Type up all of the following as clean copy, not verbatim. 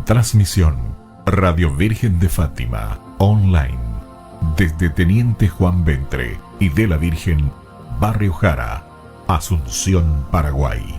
transmisión Radio Virgen de Fátima online desde Teniente Juan Ventre y de la Virgen, Barrio Jara, Asunción, Paraguay.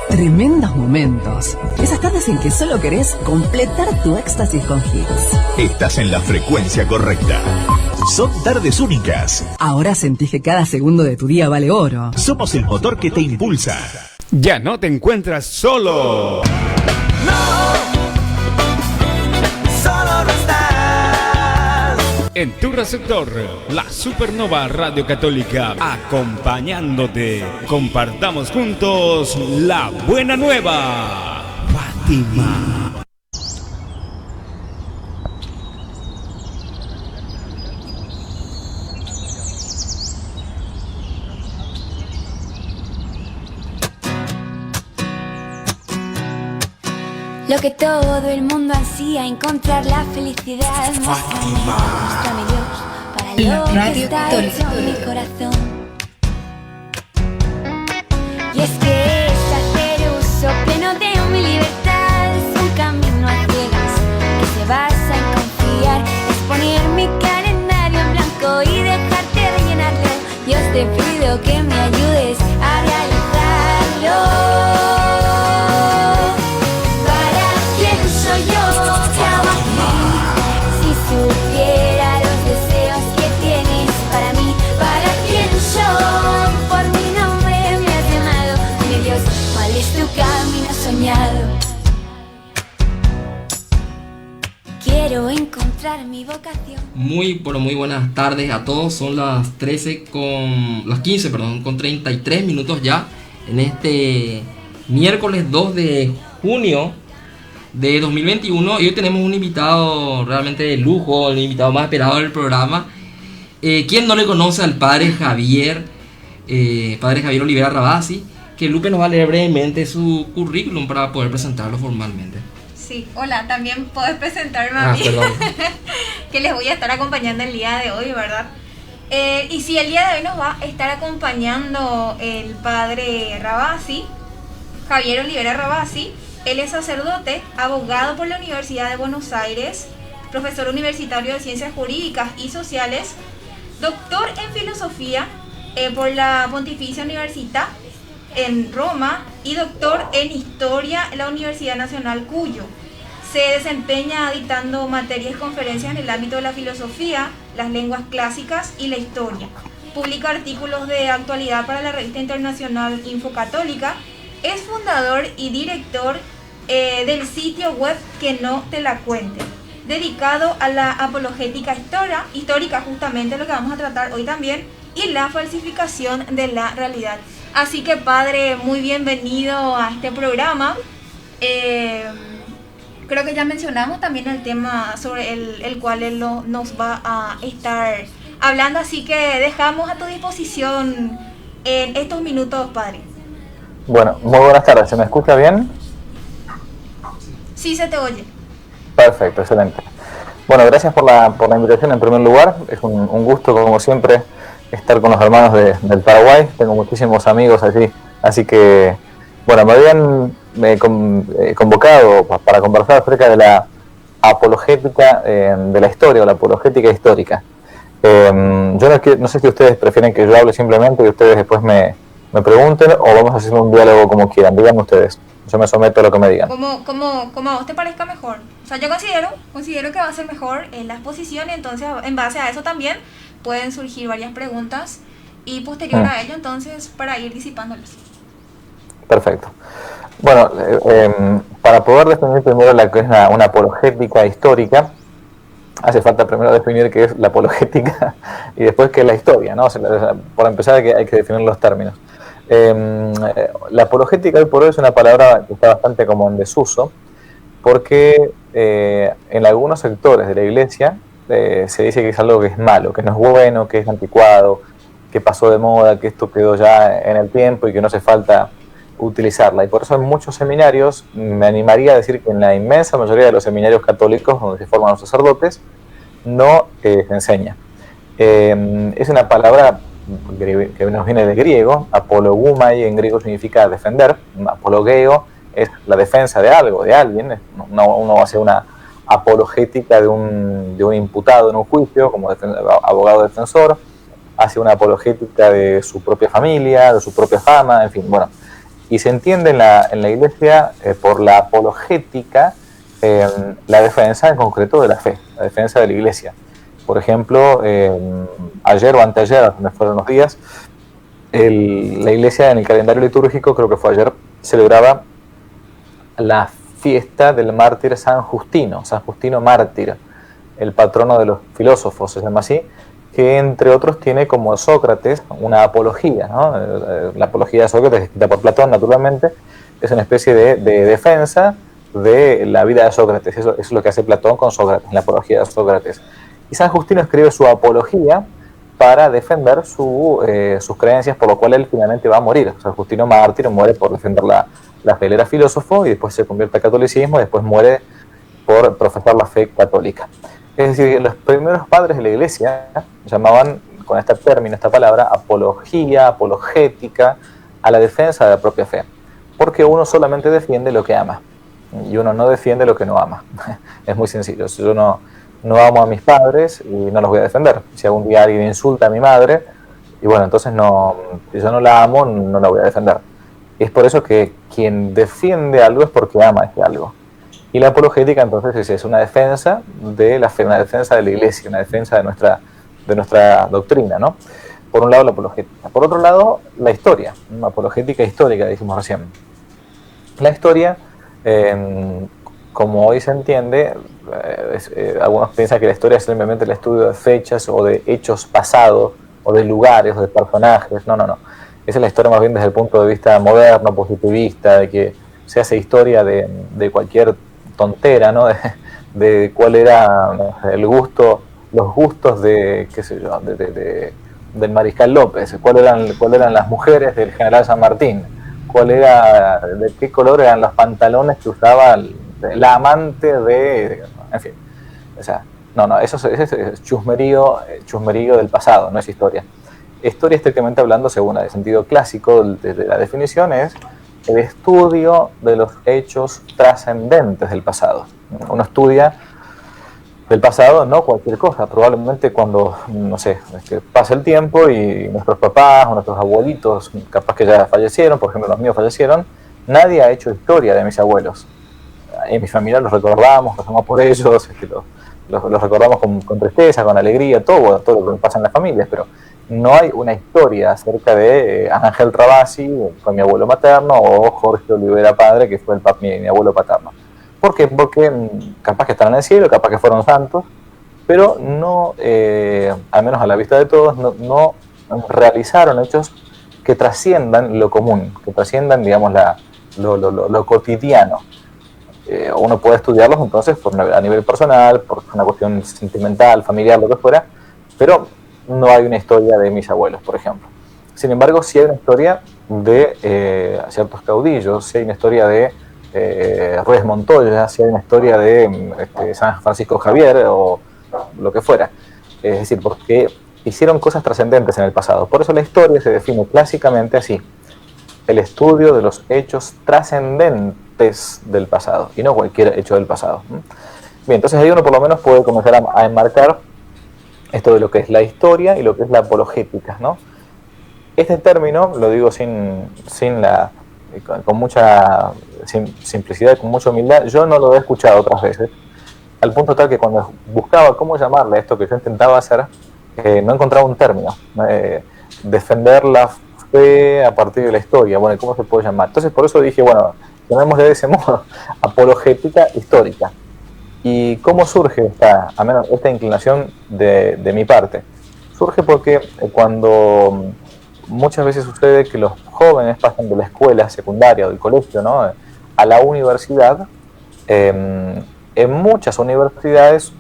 Tremendos momentos. Esas tardes en que solo querés completar tu éxtasis con hits. Estás en la frecuencia correcta. Son tardes únicas. Ahora sentís que cada segundo de tu día vale oro. Somos el motor que te impulsa. Ya no te encuentras solo. Solo no estás. En tu receptor, la Supernova Radio Católica, acompañándote. Compartamos juntos la buena nueva. Fátima. Lo que todo el mundo ansía, encontrar la felicidad. Fátima. Muéstrame Dios, para lo que está hecho mi corazón. Y es que es hacer uso pleno de mi libertad. Es un camino a ciegas que se basa en confiar. Es poner mi calendario en blanco y dejarte rellenarlo. Dios, te pido que me ayudes a realizarlo. Quiero encontrar mi vocación. Muy buenas tardes a todos. Son las 15, con 33 minutos ya en este miércoles 2 de junio de 2021. Y hoy tenemos un invitado realmente de lujo, el invitado más esperado del programa. ¿Quién no le conoce al padre Javier Olivera Rabasi? Que Lupe nos va a leer brevemente su currículum para poder presentarlo formalmente. Sí, hola, también puedes presentarme a mí, que les voy a estar acompañando el día de hoy, ¿verdad? Y sí, el día de hoy nos va a estar acompañando el padre Rabasi, Javier Olivera Rabasi. Él es sacerdote, abogado por la Universidad de Buenos Aires, profesor universitario de Ciencias Jurídicas y Sociales, doctor en Filosofía por la Pontificia Università en Roma y doctor en Historia en la Universidad Nacional Cuyo. Se desempeña dictando materias y conferencias en el ámbito de la filosofía, las lenguas clásicas y la historia. Publica artículos de actualidad para la revista internacional Infocatólica. Es fundador y director del sitio web Que no te la cuente, dedicado a la apologética histórica, justamente lo que vamos a tratar hoy también, y la falsificación de la realidad. Así que, padre, muy bienvenido a este programa. Creo que ya mencionamos también el tema sobre el cual él nos va a estar hablando, así que dejamos a tu disposición en estos minutos, padre. Bueno, muy buenas tardes. ¿Se me escucha bien? Sí, se te oye. Perfecto, excelente. Bueno, gracias por la invitación en primer lugar. Es un gusto, como siempre, estar con los hermanos del Paraguay. Tengo muchísimos amigos allí, así que, bueno, me habían convocado para conversar acerca de la apologética de la historia, o la apologética histórica. Yo no sé si ustedes prefieren que yo hable simplemente y ustedes después me pregunten, o vamos a hacer un diálogo como quieran. Díganme ustedes, yo me someto a lo que me digan. Como a vos te parezca mejor. O sea, yo considero que va a ser mejor en la exposición, y entonces en base a eso también pueden surgir varias preguntas y posterior a ello, entonces, para ir disipándolas. Perfecto. Bueno, para poder definir primero la que es una apologética histórica, hace falta primero definir qué es la apologética y después qué es la historia, ¿no? O sea, por empezar hay que definir los términos. La apologética hoy por hoy es una palabra que está bastante como en desuso, porque en algunos sectores de la iglesia se dice que es algo que es malo, que no es bueno, que es anticuado, que pasó de moda, que esto quedó ya en el tiempo y que no hace falta utilizarla. Y por eso en muchos seminarios, me animaría a decir que en la inmensa mayoría de los seminarios católicos donde se forman los sacerdotes, no se enseña. Es una palabra que nos viene de griego. Apologumai en griego significa defender. Apologeo es la defensa de algo, de alguien. Uno hace una apologética de un imputado en un juicio, como abogado defensor, hace una apologética de su propia familia, de su propia fama, en fin, bueno. Y se entiende en la Iglesia por la apologética la defensa en concreto de la fe, la defensa de la Iglesia. Por ejemplo, ayer o anteayer, me fueron los días, la Iglesia en el calendario litúrgico, creo que fue ayer, celebraba la fiesta del mártir San Justino mártir, el patrono de los filósofos, se llama así, que entre otros tiene como Sócrates una apología, ¿no? La apología de Sócrates, escrita por Platón naturalmente, es una especie de defensa de la vida de Sócrates. Eso es lo que hace Platón con Sócrates, la apología de Sócrates. Y San Justino escribe su apología para defender sus creencias, por lo cual él finalmente va a morir. San Justino mártir muere por defender la fe. Él era filósofo y después se convierte al catolicismo y después muere por profesar la fe católica. Es decir, los primeros padres de la Iglesia llamaban con este término, esta palabra, apología, apologética, a la defensa de la propia fe. Porque uno solamente defiende lo que ama y uno no defiende lo que no ama. Es muy sencillo. Si yo no amo a mis padres y no los voy a defender. Si algún día alguien insulta a mi madre, y bueno, entonces si yo no la amo, no la voy a defender. Y es por eso que quien defiende algo es porque ama ese algo. Y la apologética entonces es una defensa de la fe, una defensa de la Iglesia, una defensa de nuestra doctrina, ¿no? Por un lado la apologética. Por otro lado, la historia, una apologética histórica, dijimos recién. La historia, como hoy se entiende, algunos piensan que la historia es simplemente el estudio de fechas o de hechos pasados, o de lugares, o de personajes. No. Esa es la historia más bien desde el punto de vista moderno, positivista, de que se hace historia de cualquier tontera, ¿no? De cuál era los gustos de, qué sé yo, del Mariscal López, cuál eran las mujeres del General San Martín, de qué color eran los pantalones que usaba la amante en fin. O sea, eso es chusmerío del pasado, no es historia. Historia, estrictamente hablando, según el sentido clásico de la definición, es el estudio de los hechos trascendentes del pasado. Uno estudia del pasado no cualquier cosa. Probablemente cuando, no sé, pasa el tiempo y nuestros papás o nuestros abuelitos, capaz que ya fallecieron, por ejemplo los míos fallecieron, nadie ha hecho historia de mis abuelos. En mi familia los recordamos, pasamos por ellos, los recordamos con tristeza, con alegría, todo lo que pasa en las familias, pero no hay una historia acerca de Ángel Rabasi, fue mi abuelo materno, o Jorge Olivera padre, que fue mi abuelo paterno. ¿Por qué? Porque capaz que están en el cielo, capaz que fueron santos, pero no, al menos a la vista de todos, no realizaron hechos que trasciendan lo común, que trasciendan, digamos, lo cotidiano. Uno puede estudiarlos entonces a nivel personal, por una cuestión sentimental, familiar, lo que fuera, pero no hay una historia de mis abuelos, por ejemplo. Sin embargo, sí hay una historia de ciertos caudillos, sí hay una historia de Ruiz Montoya, sí hay una historia de San Francisco Javier o lo que fuera. Es decir, porque hicieron cosas trascendentes en el pasado. Por eso la historia se define clásicamente así: el estudio de los hechos trascendentes del pasado, y no cualquier hecho del pasado. Bien, entonces ahí uno por lo menos puede comenzar a enmarcar esto de lo que es la historia y lo que es la apologética, ¿no? Este término, lo digo con mucha simplicidad y con mucha humildad, yo no lo he escuchado otras veces, al punto tal que cuando buscaba cómo llamarle a esto que yo intentaba hacer, no encontraba un término. Defender la fe a partir de la historia, bueno, ¿cómo se puede llamar? Entonces por eso dije, bueno, llamémosle de ese modo, apologética histórica. ¿Y cómo surge esta inclinación de mi parte? Surge porque cuando muchas veces sucede que los jóvenes pasan de la escuela secundaria o del colegio, ¿no?, a la universidad, en muchas universidades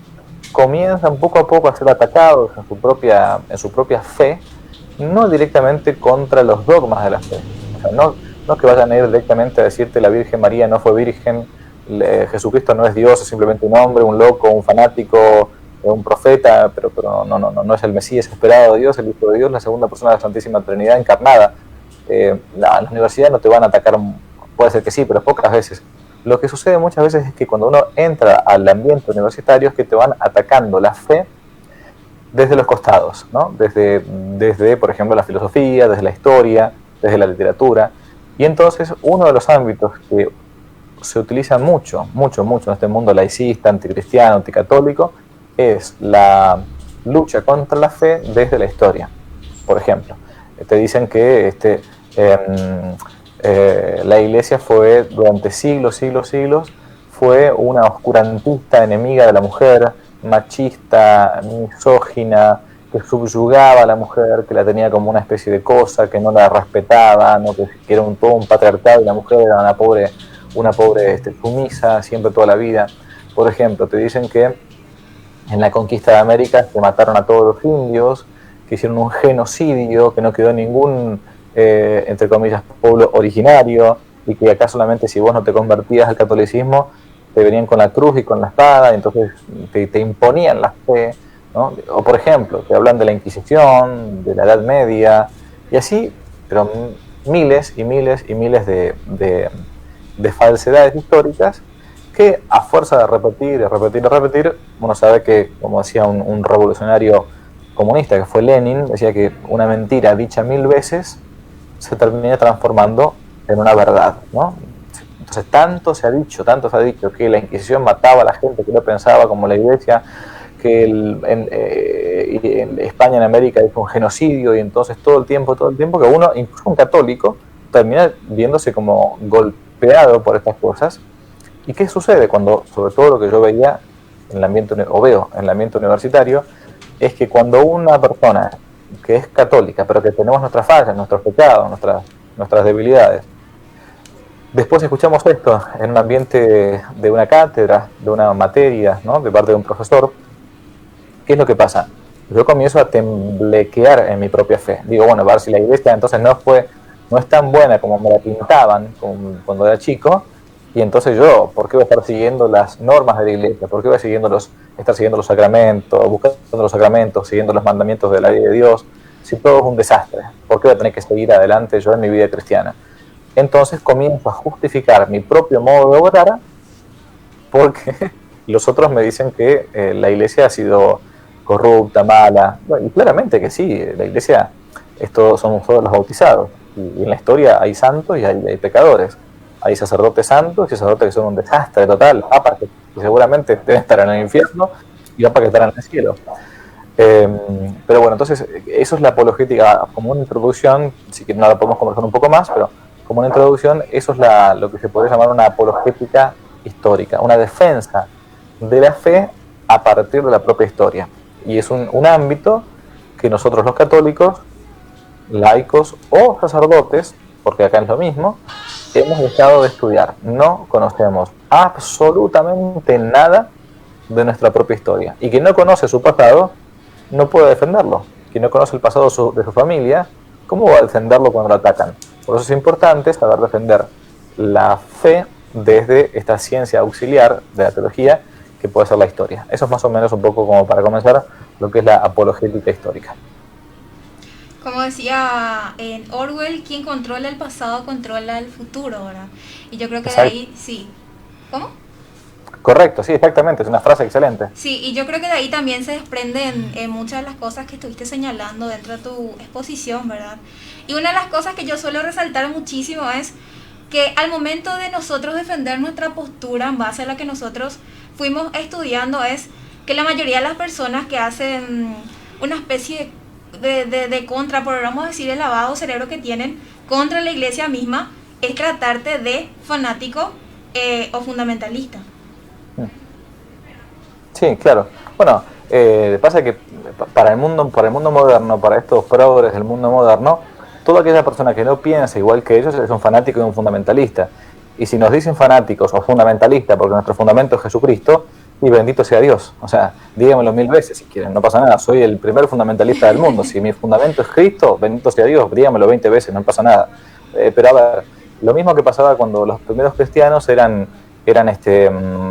comienzan poco a poco a ser atacados en su propia fe, no directamente contra los dogmas de la fe. O sea, no que vayan a ir directamente a decirte la Virgen María no fue virgen, Jesucristo no es Dios, es simplemente un hombre, un loco, un fanático, un profeta, pero no es el Mesías esperado de Dios, el Hijo de Dios, la segunda persona de la Santísima Trinidad encarnada. En las universidades no te van a atacar, puede ser que sí, pero pocas veces. Lo que sucede muchas veces es que cuando uno entra al ambiente universitario es que te van atacando la fe desde los costados, ¿no? Desde, por ejemplo, la filosofía, desde la historia, desde la literatura. Y entonces uno de los ámbitos que se utiliza mucho en este mundo laicista, anticristiano, anticatólico, es la lucha contra la fe desde la historia. Por ejemplo, te dicen que la Iglesia fue durante siglos, fue una oscurantista, enemiga de la mujer, machista, misógina, que subyugaba a la mujer, que la tenía como una especie de cosa, que no la respetaba, ¿no? que era todo un patriarcado y la mujer era una pobre sumisa siempre toda la vida. Por ejemplo, te dicen que en la conquista de América se mataron a todos los indios, que hicieron un genocidio, que no quedó ningún, entre comillas, pueblo originario, y que acá solamente si vos no te convertías al catolicismo, te venían con la cruz y con la espada, y entonces te imponían la fe, ¿no? O por ejemplo, te hablan de la Inquisición, de la Edad Media, y así, pero miles y miles y miles de falsedades históricas que a fuerza de repetir, uno sabe que, como decía un revolucionario comunista que fue Lenin, decía que una mentira dicha 1000 veces se termina transformando en una verdad, ¿no? Entonces tanto se ha dicho que la Inquisición mataba a la gente que no pensaba como la Iglesia, que en España, en América, hizo un genocidio, y entonces todo el tiempo, que uno, incluso un católico, termina viéndose como golpeado por estas cosas. ¿Y qué sucede cuando, sobre todo lo que yo veía en el ambiente, o veo en el ambiente universitario, es que cuando una persona que es católica, pero que tenemos nuestras fallas, nuestros pecados, nuestras debilidades, después escuchamos esto en un ambiente de una cátedra, de una materia, ¿no? De parte de un profesor, ¿qué es lo que pasa? Yo comienzo a temblequear en mi propia fe. Digo, bueno, a ver si la Iglesia entonces no es tan buena como me la pintaban cuando era chico, y entonces yo, ¿por qué voy a estar siguiendo las normas de la Iglesia? ¿Por qué voy a estar siguiendo los sacramentos, buscando los sacramentos, siguiendo los mandamientos de la ley de Dios, si todo es un desastre? ¿Por qué voy a tener que seguir adelante yo en mi vida cristiana? Entonces comienzo a justificar mi propio modo de obrar porque los otros me dicen que la Iglesia ha sido corrupta, mala. Bueno, y claramente que sí, la Iglesia somos todos los bautizados. Y en la historia hay santos y hay pecadores. Hay sacerdotes santos y sacerdotes que son un desastre total, papas que seguramente deben estar en el infierno y papas que estarán en el cielo. Pero bueno, entonces eso es la apologética como una introducción, si que no la podemos conversar un poco más, pero como una introducción, eso es lo que se podría llamar una apologética histórica, una defensa de la fe a partir de la propia historia. Y es un ámbito que nosotros los católicos, laicos o sacerdotes, porque acá es lo mismo, hemos dejado de estudiar. No conocemos absolutamente nada de nuestra propia historia. Y quien no conoce su pasado no puede defenderlo. Quien no conoce el pasado de su familia, ¿cómo va a defenderlo cuando lo atacan? Por eso es importante saber defender la fe desde esta ciencia auxiliar de la teología que puede ser la historia. Eso es más o menos un poco como para comenzar lo que es la apologética histórica. Como decía en Orwell, quien controla el pasado controla el futuro, ¿verdad? Y yo creo que de ahí, sí. ¿Cómo? Correcto, sí, exactamente, es una frase excelente. Sí, y yo creo que de ahí también se desprenden muchas de las cosas que estuviste señalando dentro de tu exposición, ¿verdad? Y una de las cosas que yo suelo resaltar muchísimo es que al momento de nosotros defender nuestra postura en base a la que nosotros fuimos estudiando, es que la mayoría de las personas que hacen una especie de contra, podríamos decir, el lavado de cerebro que tienen contra la Iglesia misma, es tratarte de fanático o fundamentalista. Sí, claro. Bueno, pasa que para el mundo moderno, para estos progres del mundo moderno, toda aquella persona que no piensa igual que ellos es un fanático y un fundamentalista. Y si nos dicen fanáticos o fundamentalistas porque nuestro fundamento es Jesucristo, y bendito sea Dios. O sea, díganmelo 1000 veces si quieren, no pasa nada. Soy el primer fundamentalista del mundo. Si mi fundamento es Cristo, bendito sea Dios, díganmelo 20 veces, no pasa nada. Pero a ver, Lo mismo que pasaba cuando los primeros cristianos eran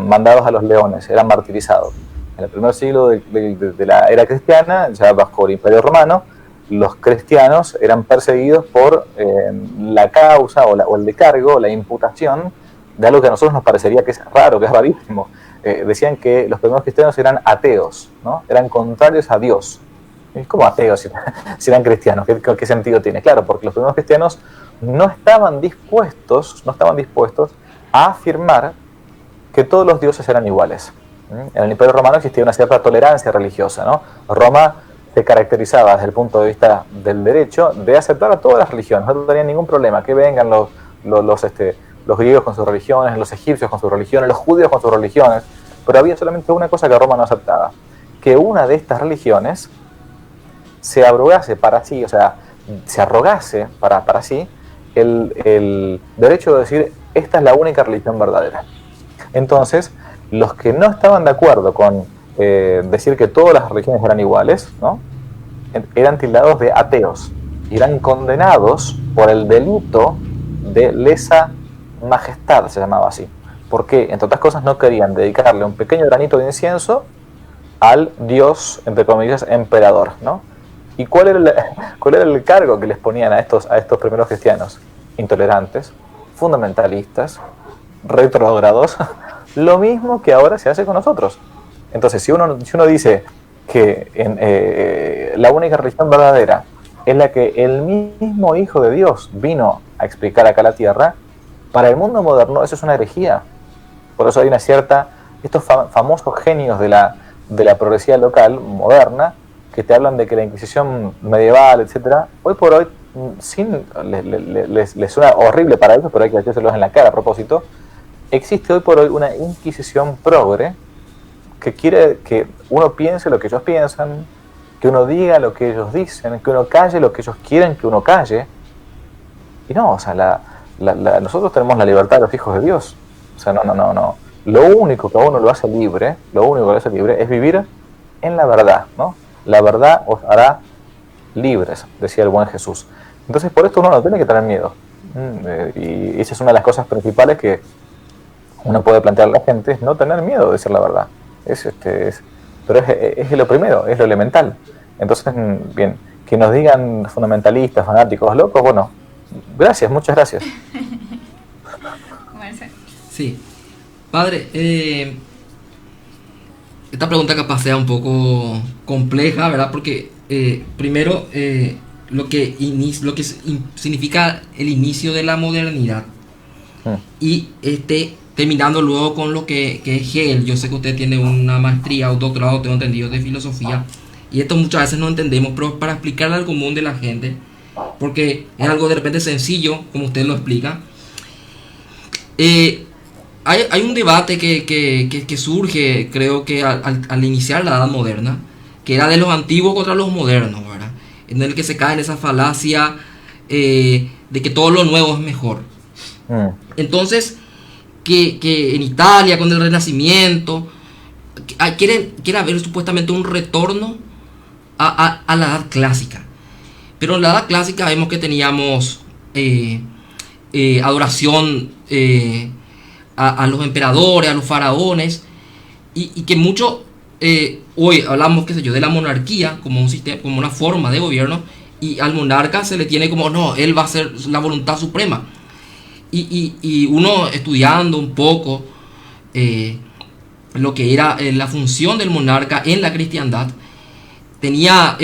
mandados a los leones, eran martirizados. En el primer siglo de la era cristiana, ya bajo el Imperio Romano, los cristianos eran perseguidos por la causa o el descargo, la imputación de algo que a nosotros nos parecería que es raro, que es rarísimo. Decían que los primeros cristianos eran ateos, ¿no? Eran contrarios a Dios. ¿Cómo ateos si eran cristianos? ¿Qué sentido tiene? Claro, porque los primeros cristianos no estaban dispuestos a afirmar que todos los dioses eran iguales. En el Imperio Romano existía una cierta tolerancia religiosa, ¿no? Roma se caracterizaba desde el punto de vista del derecho de aceptar a todas las religiones, no tenían ningún problema, que vengan los griegos con sus religiones, los egipcios con sus religiones, los judíos con sus religiones, pero había solamente una cosa que Roma no aceptaba, que una de estas religiones se abrogase para sí, o sea, se arrogase para sí el derecho de decir, esta es la única religión verdadera. Entonces, los que no estaban de acuerdo con decir que todas las religiones eran iguales, ¿no? Eran tildados de ateos, y eran condenados por el delito de lesa majestad, se llamaba así, porque, entre otras cosas, no querían dedicarle un pequeño granito de incienso al dios, entre comillas, emperador, ¿no? ¿Y cuál era el cargo que les ponían a estos primeros cristianos? Intolerantes, fundamentalistas, retrógrados, lo mismo que ahora se hace con nosotros. Entonces, si uno dice que la única religión verdadera es la que el mismo Hijo de Dios vino a explicar acá a la tierra, para el mundo moderno eso es una herejía. Por eso hay estos famosos genios de la progresía local, moderna, que te hablan de que la Inquisición medieval, etcétera, hoy por hoy, les suena horrible para ellos, pero hay que hacérselos en la cara a propósito. Existe hoy por hoy una Inquisición progre que quiere que uno piense lo que ellos piensan, que uno diga lo que ellos dicen, que uno calle lo que ellos quieren que uno calle. Y no, o sea, nosotros tenemos la libertad de los hijos de Dios. O sea, no. Lo único que a uno lo hace libre, es vivir en la verdad, ¿no? La verdad os hará libres, decía el buen Jesús. Entonces, por esto uno no tiene que tener miedo. Y esa es una de las cosas principales que uno puede plantear a la gente, es no tener miedo de decir la verdad. Pero es lo primero, es lo elemental. Entonces, bien, que nos digan fundamentalistas, fanáticos, locos, bueno, gracias, muchas gracias. Sí. Padre, esta pregunta capaz sea un poco compleja, ¿verdad? Porque primero, lo que significa el inicio de la modernidad y terminando luego con lo que es Hegel. Yo sé que usted tiene una maestría o doctorado, tengo entendido, de filosofía, y esto muchas veces no entendemos, pero para explicarle al común de la gente, porque es algo de repente sencillo, como usted lo explica. Hay un debate que surge, creo que al iniciar la Edad Moderna, que era de los antiguos contra los modernos, ¿verdad? En el que se cae en esa falacia de que todo lo nuevo es mejor. Entonces, que en Italia, con el Renacimiento, quiere haber supuestamente un retorno a la Edad Clásica. Pero en la Edad Clásica vemos que teníamos adoración a los emperadores, a los faraones, y que mucho hoy hablamos, qué sé yo, de la monarquía como un sistema, como una forma de gobierno, y al monarca se le tiene como, no, él va a ser la voluntad suprema. Y uno estudiando un poco lo que era la función del monarca en la cristiandad, tenía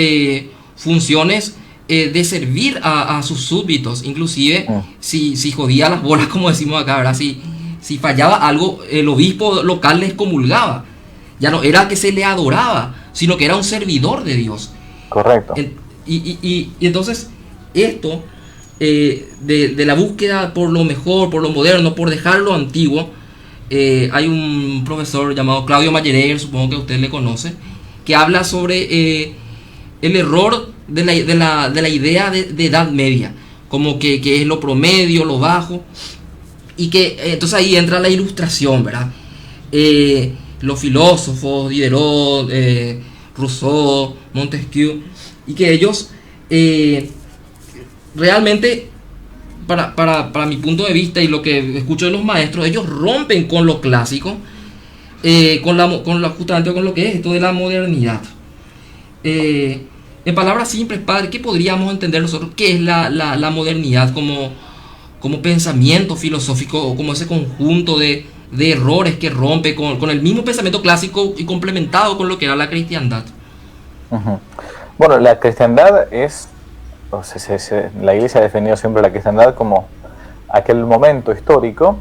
funciones de servir a sus súbditos, inclusive si jodía las bolas, como decimos acá, ¿verdad? Si fallaba algo, el obispo local les comulgaba. Ya no era que se le adoraba, sino que era un servidor de Dios. Correcto. Y entonces esto de la búsqueda por lo mejor, por lo moderno, por dejar lo antiguo, hay un profesor llamado Claudio Mayerer, supongo que usted le conoce, que habla sobre el error de la idea de Edad Media, como que es lo promedio, lo bajo, y que entonces ahí entra la ilustración, ¿verdad? Los filósofos, Diderot, Rousseau, Montesquieu, y que ellos realmente para mi punto de vista y lo que escucho de los maestros, ellos rompen con lo clásico, justamente con lo que es esto de la modernidad. En palabras simples, padre, ¿qué podríamos entender nosotros? ¿Qué es la modernidad como pensamiento filosófico o como ese conjunto de errores que rompe con el mismo pensamiento clásico y complementado con lo que era la cristiandad? Uh-huh. Bueno, la cristiandad es, la Iglesia ha definido siempre la cristiandad como aquel momento histórico,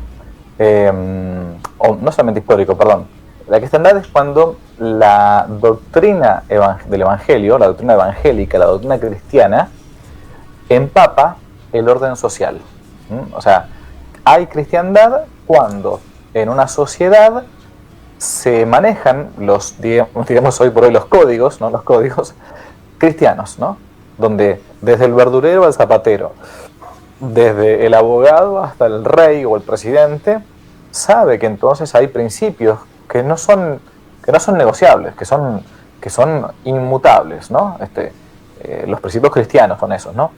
o no solamente histórico, perdón. La cristiandad es cuando la doctrina del Evangelio, la doctrina evangélica, la doctrina cristiana, empapa el orden social. O sea, hay cristiandad cuando en una sociedad se manejan los, digamos hoy por hoy, los códigos, ¿no? Los códigos cristianos, ¿no? Donde desde el verdurero al zapatero, desde el abogado hasta el rey o el presidente, sabe que entonces hay principios que no son negociables, que son inmutables, ¿no? Los principios cristianos son esos, ¿no?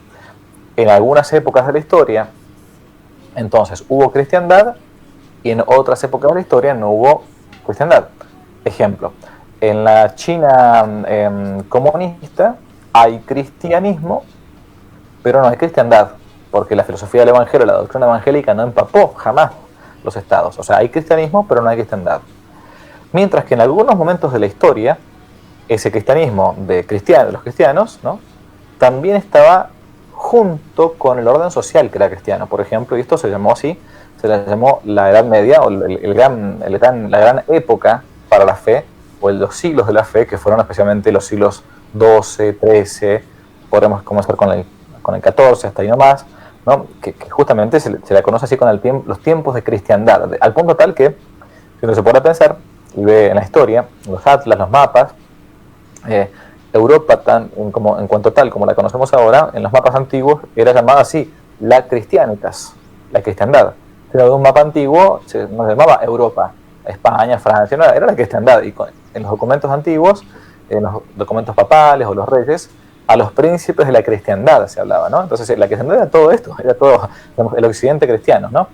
En algunas épocas de la historia, entonces hubo cristiandad y en otras épocas de la historia no hubo cristiandad. Ejemplo, en la China comunista hay cristianismo, pero no hay cristiandad, porque la filosofía del evangelio, la doctrina evangélica no empapó jamás los estados. O sea, hay cristianismo, pero no hay cristiandad. Mientras que en algunos momentos de la historia, ese cristianismo de los cristianos, ¿no? También estaba junto con el orden social que era cristiano. Por ejemplo, y esto se llamó así, se la llamó la Edad Media, o la gran época para la fe, o los siglos de la fe, que fueron especialmente los siglos XII, XIII, podremos comenzar con el XIV, hasta ahí nomás, ¿no? Que justamente se la conoce así con los tiempos de cristiandad, al punto tal que, si uno se pone a pensar, y ve en la historia, los atlas, los mapas, Europa, en cuanto tal como la conocemos ahora, en los mapas antiguos era llamada así, la Christianitas, la cristiandad. Pero de un mapa antiguo no se llamaba Europa, España, Francia, no, era la cristiandad. Y en los documentos antiguos, en los documentos papales o los reyes, a los príncipes de la cristiandad se hablaba, ¿no? Entonces la cristiandad era todo esto, era todo, digamos, el occidente cristiano, ¿no?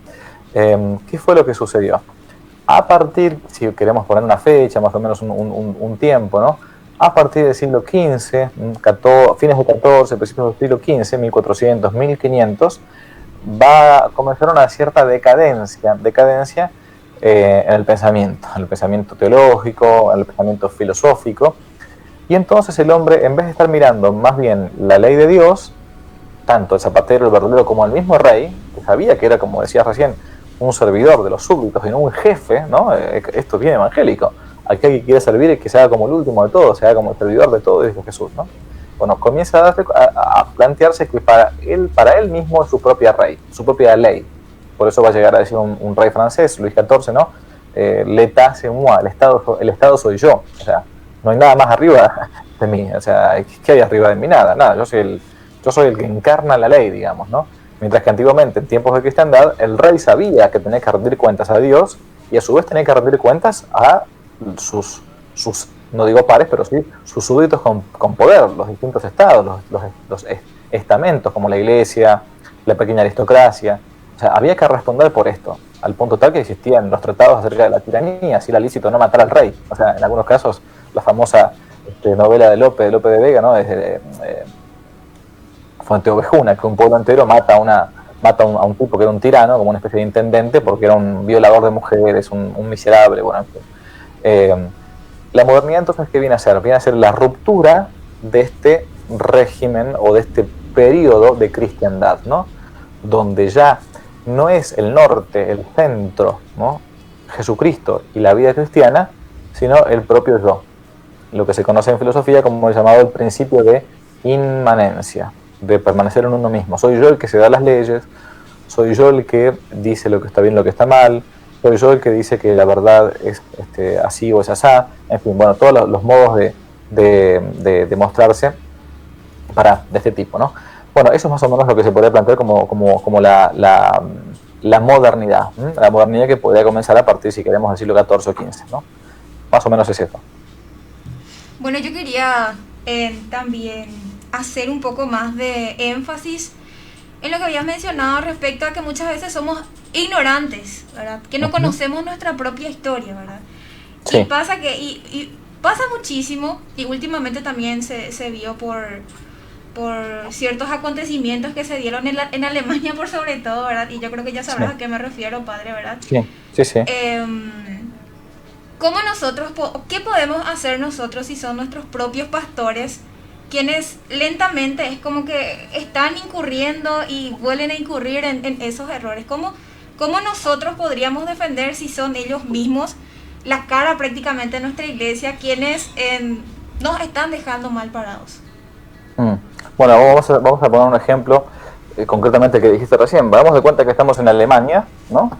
¿Qué fue lo que sucedió? A partir, si queremos poner una fecha, más o menos un tiempo, ¿no? A partir del siglo XV, fines del XIV, principios del siglo XV, 1400, 1500, va a comenzar una cierta decadencia en el pensamiento teológico, en el pensamiento filosófico, y entonces el hombre, en vez de estar mirando más bien la ley de Dios, tanto el zapatero, el verdulero, como el mismo rey, que sabía que era, como decías recién, un servidor de los súbditos y no un jefe, ¿no? Esto es bien evangélico. Aquel que quiere servir es que se haga como el último de todos, se haga como el servidor de todos, dijo Jesús, ¿no? Bueno, comienza a plantearse que para él mismo es su propia rey, su propia ley. Por eso va a llegar a decir un rey francés, Luis XIV, ¿no? L'état c'est moi, el Estado soy yo. O sea, no hay nada más arriba de mí. O sea, ¿qué hay arriba de mí? Nada. Yo soy el que encarna la ley, digamos, ¿no? Mientras que antiguamente, en tiempos de cristiandad, el rey sabía que tenía que rendir cuentas a Dios y a su vez tenía que rendir cuentas a sus no digo pares, pero sí sus súbditos con poder, los distintos estados, los estamentos como la iglesia, la pequeña aristocracia. O sea, había que responder por esto, al punto tal que existían los tratados acerca de la tiranía, si era lícito no matar al rey. O sea, en algunos casos, la famosa novela de Lope de Vega, ¿no? Fuente Ovejuna, que un pueblo entero mata a un tipo que era un tirano, como una especie de intendente, porque era un violador de mujeres, un miserable, bueno, en fin. La modernidad entonces, ¿qué viene a ser? Viene a ser la ruptura de este régimen o de este periodo de cristiandad, ¿no? Donde ya no es el norte, el centro, ¿no? Jesucristo y la vida cristiana, sino el propio yo. Lo que se conoce en filosofía como el llamado el principio de inmanencia, de permanecer en uno mismo. Soy yo el que se da las leyes, soy yo el que dice lo que está bien, lo que está mal, soy yo el que dice que la verdad es así o es asá, en fin, bueno, todos los modos de mostrarse de este tipo, ¿no? Bueno, eso es más o menos lo que se podría plantear como la modernidad, ¿sí? La modernidad que podría comenzar a partir, si queremos, del siglo XIV o XV, ¿no? Más o menos es eso. Bueno, yo quería también hacer un poco más de énfasis en lo que habías mencionado respecto a que muchas veces somos ignorantes, ¿verdad? Que no conocemos nuestra propia historia, ¿verdad? Sí. Y pasa que, y pasa muchísimo, y últimamente también se vio por ciertos acontecimientos que se dieron en Alemania por sobre todo, ¿verdad? Y yo creo que ya sabrás a qué me refiero, padre, ¿verdad? Sí. ¿Cómo nosotros, qué podemos hacer nosotros si son nuestros propios pastores quienes lentamente es como que están incurriendo y vuelven a incurrir en esos errores? ¿Cómo nosotros podríamos defender si son ellos mismos la cara prácticamente de nuestra iglesia quienes nos están dejando mal parados? Bueno, vamos a poner un ejemplo concretamente que dijiste recién. Damos de cuenta que estamos en Alemania, ¿no?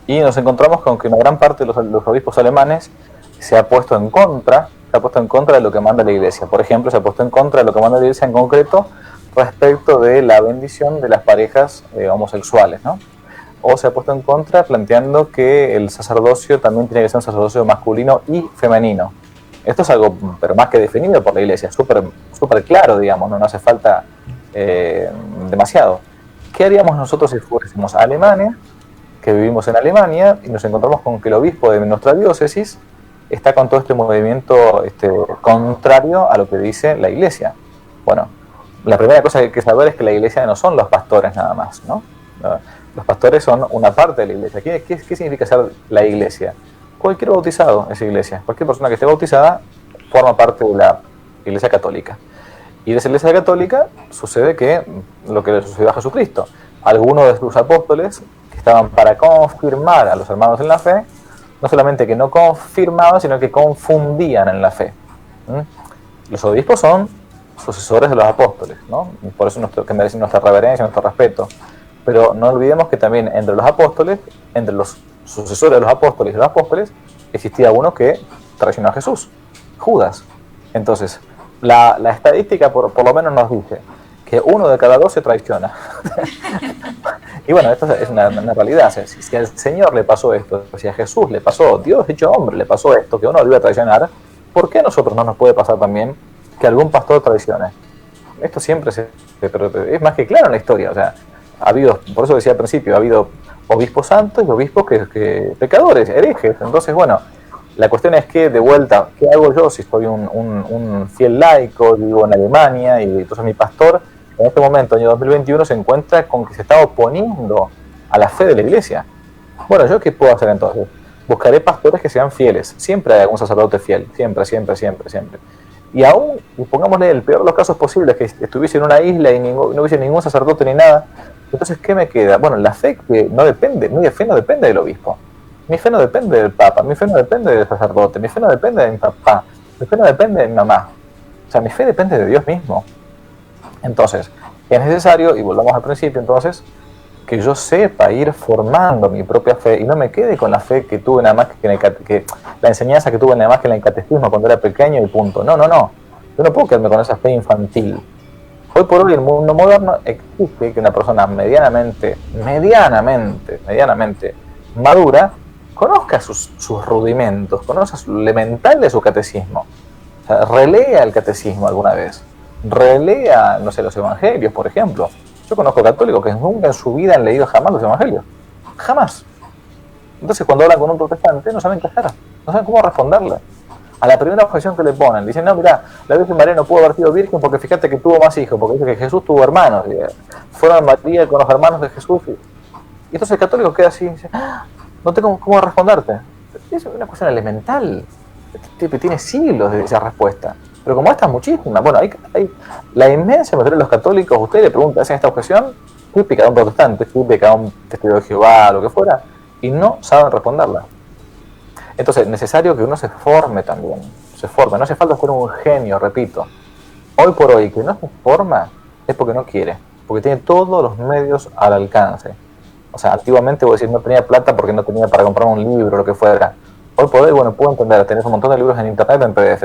Y nos encontramos con que una gran parte de los obispos alemanes se ha puesto en contra de lo que manda la iglesia. Por ejemplo, se ha puesto en contra de lo que manda la iglesia en concreto respecto de la bendición de las parejas homosexuales, ¿no? O se ha puesto en contra planteando que el sacerdocio también tiene que ser un sacerdocio masculino y femenino. Esto es algo, pero más que definido por la iglesia, súper claro, digamos, no hace falta demasiado. ¿Qué haríamos nosotros si fuésemos alemanes, que vivimos en Alemania, y nos encontramos con que el obispo de nuestra diócesis está con todo este movimiento contrario a lo que dice la iglesia? Bueno, la primera cosa que hay que saber es que la iglesia no son los pastores nada más, ¿no? Los pastores son una parte de la iglesia. ¿Qué significa ser la iglesia? Cualquier bautizado es iglesia. Cualquier persona que esté bautizada forma parte de la iglesia católica. Y de esa iglesia católica sucede que lo que le sucedió a Jesucristo. Algunos de sus apóstoles que estaban para confirmar a los hermanos en la fe, no solamente que no confirmaban, sino que confundían en la fe. Los obispos son sucesores de los apóstoles, ¿no? Y por eso que merecen nuestra reverencia y nuestro respeto. Pero no olvidemos que también entre los apóstoles, entre los sucesores de los apóstoles y los apóstoles, existía uno que traicionó a Jesús, Judas. Entonces, la estadística por lo menos nos dice que 1 de cada 2 se traiciona. Y bueno, esto es una realidad. Si al Señor le pasó esto, si a Jesús le pasó, Dios hecho hombre le pasó esto, que uno lo iba a traicionar, ¿por qué a nosotros no nos puede pasar también que algún pastor traicione? Esto siempre pero es más que claro en la historia. O sea, ha habido, por eso decía al principio, ha habido obispos santos y obispos que pecadores, herejes. Entonces, bueno, la cuestión es que, de vuelta, ¿qué hago yo si soy un fiel laico, vivo en Alemania, y entonces mi pastor en este momento, año 2021, se encuentra con que se está oponiendo a la fe de la iglesia? Bueno, ¿yo qué puedo hacer entonces? Buscaré pastores que sean fieles. Siempre hay algún sacerdote fiel, siempre. Y aún, pongámosle el peor de los casos posibles, que estuviese en una isla y no hubiese ningún sacerdote ni nada, entonces, ¿qué me queda? Bueno, la fe que no depende, mi fe no depende del obispo, mi fe no depende del papa, mi fe no depende del sacerdote, mi fe no depende de mi papá, mi fe no depende de mi mamá. O sea, mi fe depende de Dios mismo. Entonces, es necesario, y volvamos al principio entonces, que yo sepa ir formando mi propia fe y no me quede con la fe que tuve nada más que la enseñanza que tuve nada más que en el catecismo cuando era pequeño y punto. No. Yo no puedo quedarme con esa fe infantil. Hoy por hoy, en el mundo moderno, exige que una persona medianamente madura conozca sus rudimentos, conozca lo elemental de su catecismo. O sea, relea el catecismo alguna vez. Relea, no sé, los evangelios, por ejemplo. Yo conozco católicos que nunca en su vida han leído jamás los evangelios. Jamás. Entonces, cuando hablan con un protestante, no saben qué hacer. No saben cómo responderle. A la primera objeción que le ponen, dicen, no, mirá, la Virgen María no pudo haber sido virgen porque fíjate que tuvo más hijos, porque dice que Jesús tuvo hermanos. Fueron María con los hermanos de Jesús. Y entonces el católico queda así, dice, no tengo cómo responderte. Es una cuestión elemental. Tiene siglos de esa respuesta. Pero como esta, muchísimas. Bueno, hay la inmensa mayoría de los católicos, usted le pregunta, ¿hacen esta objeción? Típica de un protestante, típica de un testigo de Jehová, lo que fuera, y no saben responderla. Entonces, es necesario que uno se forme también, no hace falta ser un genio, repito. Hoy por hoy, que no se forma es porque no quiere, porque tiene todos los medios al alcance. O sea, antiguamente, voy a decir, no tenía plata porque no tenía para comprar un libro, lo que fuera. Hoy por hoy, bueno, puedo entender, tenés un montón de libros en internet, en PDF,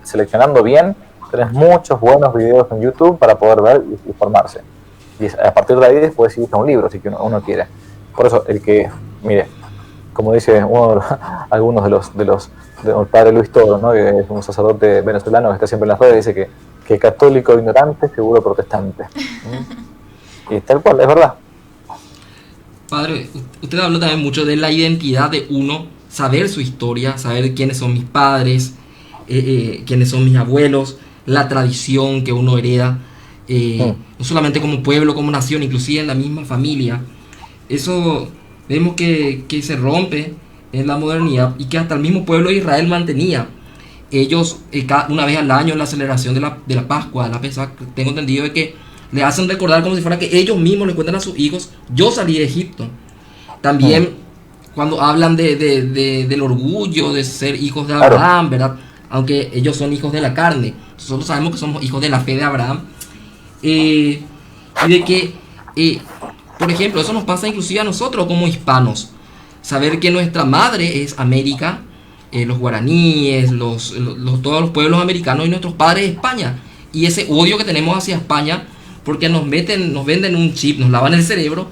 seleccionando bien, tenés muchos buenos videos en YouTube para poder ver y formarse. Y a partir de ahí después sí un libro, si que uno quiere. Por eso, mire, como dice algunos del padre Luis Toro, ¿no? Que es un sacerdote venezolano que está siempre en las redes, dice que católico ignorante, seguro protestante. Y tal cual, es verdad. Padre, usted habló también mucho de la identidad de uno, saber su historia, saber quiénes son mis padres, quiénes son mis abuelos, la tradición que uno hereda, no solamente como pueblo, como nación, inclusive en la misma familia. Eso vemos que se rompe en la modernidad y que hasta el mismo pueblo de Israel mantenía. Ellos, una vez al año en la celebración de la Pascua, de la Pesach, tengo entendido de que le hacen recordar como si fuera que ellos mismos le cuentan a sus hijos: yo salí de Egipto. También cuando hablan del orgullo de ser hijos de Abraham, ¿verdad? Aunque ellos son hijos de la carne, nosotros sabemos que somos hijos de la fe de Abraham. Y de que, por ejemplo, eso nos pasa inclusive a nosotros como hispanos. Saber que nuestra madre es América, los guaraníes, todos los pueblos americanos, y nuestros padres España. Y ese odio que tenemos hacia España, porque nos venden un chip, nos lavan el cerebro,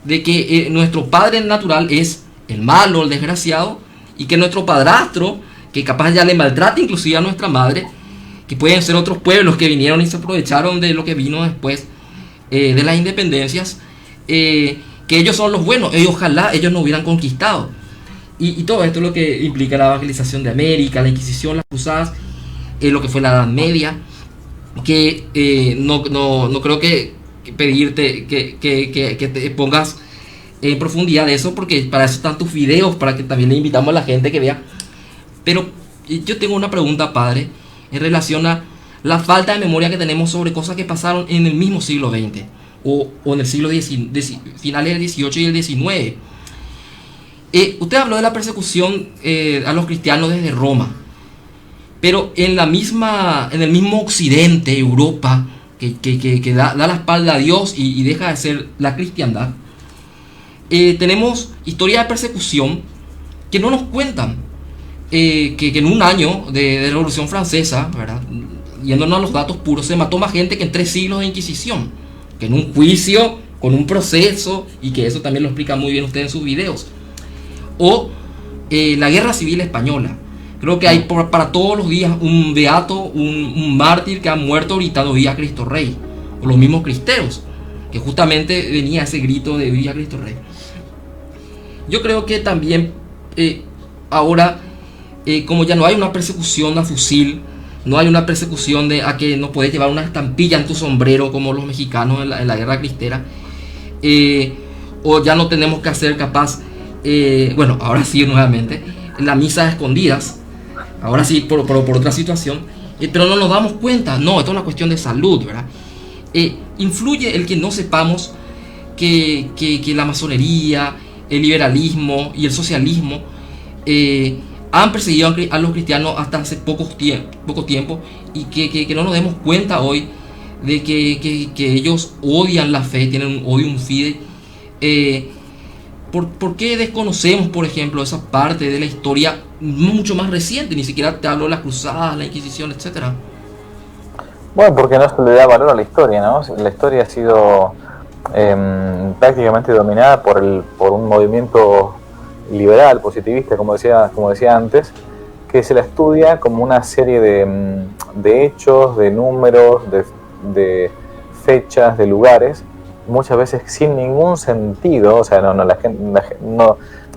de que nuestro padre natural es el malo, el desgraciado, y que nuestro padrastro, que capaz ya le maltrata inclusive a nuestra madre, que pueden ser otros pueblos que vinieron y se aprovecharon de lo que vino después de las independencias, que ellos son los buenos, ojalá ellos no hubieran conquistado. Y todo esto es lo que implica la evangelización de América, la Inquisición, las cruzadas, lo que fue la Edad Media, que no creo que pedirte que te pongas en profundidad de eso, porque para eso están tus videos, para que también le invitamos a la gente que vea. Pero yo tengo una pregunta, padre, en relación a la falta de memoria que tenemos sobre cosas que pasaron en el mismo siglo XX o en el siglo finales del XVIII y el XIX. Usted habló de la persecución a los cristianos desde Roma, pero en el mismo Occidente, Europa, que da la espalda a Dios y deja de ser la cristiandad, tenemos historias de persecución que no nos cuentan. Que en un año de la Revolución Francesa, ¿verdad?, yéndonos a los datos puros, se mató más gente que en 3 siglos de Inquisición, que en un juicio, con un proceso, y que eso también lo explica muy bien usted en sus videos. O la Guerra Civil Española. Creo que hay para todos los días un beato, un mártir que ha muerto gritando "Viva Cristo Rey", o los mismos cristeros, que justamente venía ese grito de "Viva Cristo Rey". Yo creo que también ahora, como ya no hay una persecución a fusil, no hay una persecución a que no puedes llevar una estampilla en tu sombrero como los mexicanos en la guerra cristera, o ya no tenemos que hacer capaz, bueno, ahora sí nuevamente, la misa a escondidas, ahora sí por otra situación, pero no nos damos cuenta. No, esto es una cuestión de salud, ¿verdad? Influye el que no sepamos que la masonería, el liberalismo y el socialismo han perseguido a los cristianos hasta hace poco tiempo, y que no nos demos cuenta hoy de que ellos odian la fe, tienen un odio, un fide. ¿Por qué desconocemos, por ejemplo, esa parte de la historia mucho más reciente? Ni siquiera te hablo de las cruzadas, la Inquisición, etcétera. Bueno, porque no se le da valor a la historia, ¿no? La historia ha sido prácticamente dominada por un movimiento liberal, positivista, como decía antes, que se la estudia como una serie de hechos, de números, de fechas, de lugares, muchas veces sin ningún sentido. O sea, la gente,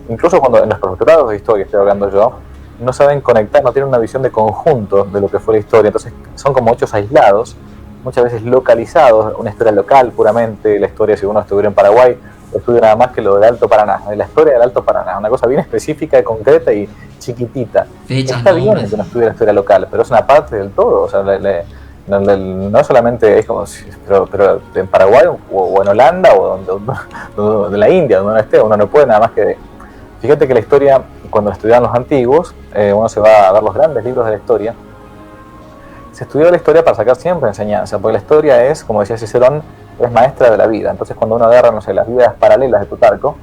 incluso cuando en los profesorados de historia, estoy hablando yo, no saben conectar, no tienen una visión de conjunto de lo que fue la historia. Entonces son como hechos aislados, muchas veces localizados, una historia local puramente. La historia, si uno estuviera en Paraguay, estudia nada más que lo del Alto Paraná, la historia del Alto Paraná, una cosa bien específica, concreta y chiquitita. Está bien que no estudie la historia local, pero es una parte del todo. O sea, no solamente es como pero en Paraguay o en Holanda o en la India, donde uno esté, uno no puede nada más que... Fíjate que la historia, cuando estudian los antiguos, uno se va a ver los grandes libros de la historia. Se estudió la historia para sacar siempre enseñanza, porque la historia es, como decía Cicerón, es maestra de la vida. Entonces, cuando uno agarra, no sé, las vidas paralelas de Plutarco,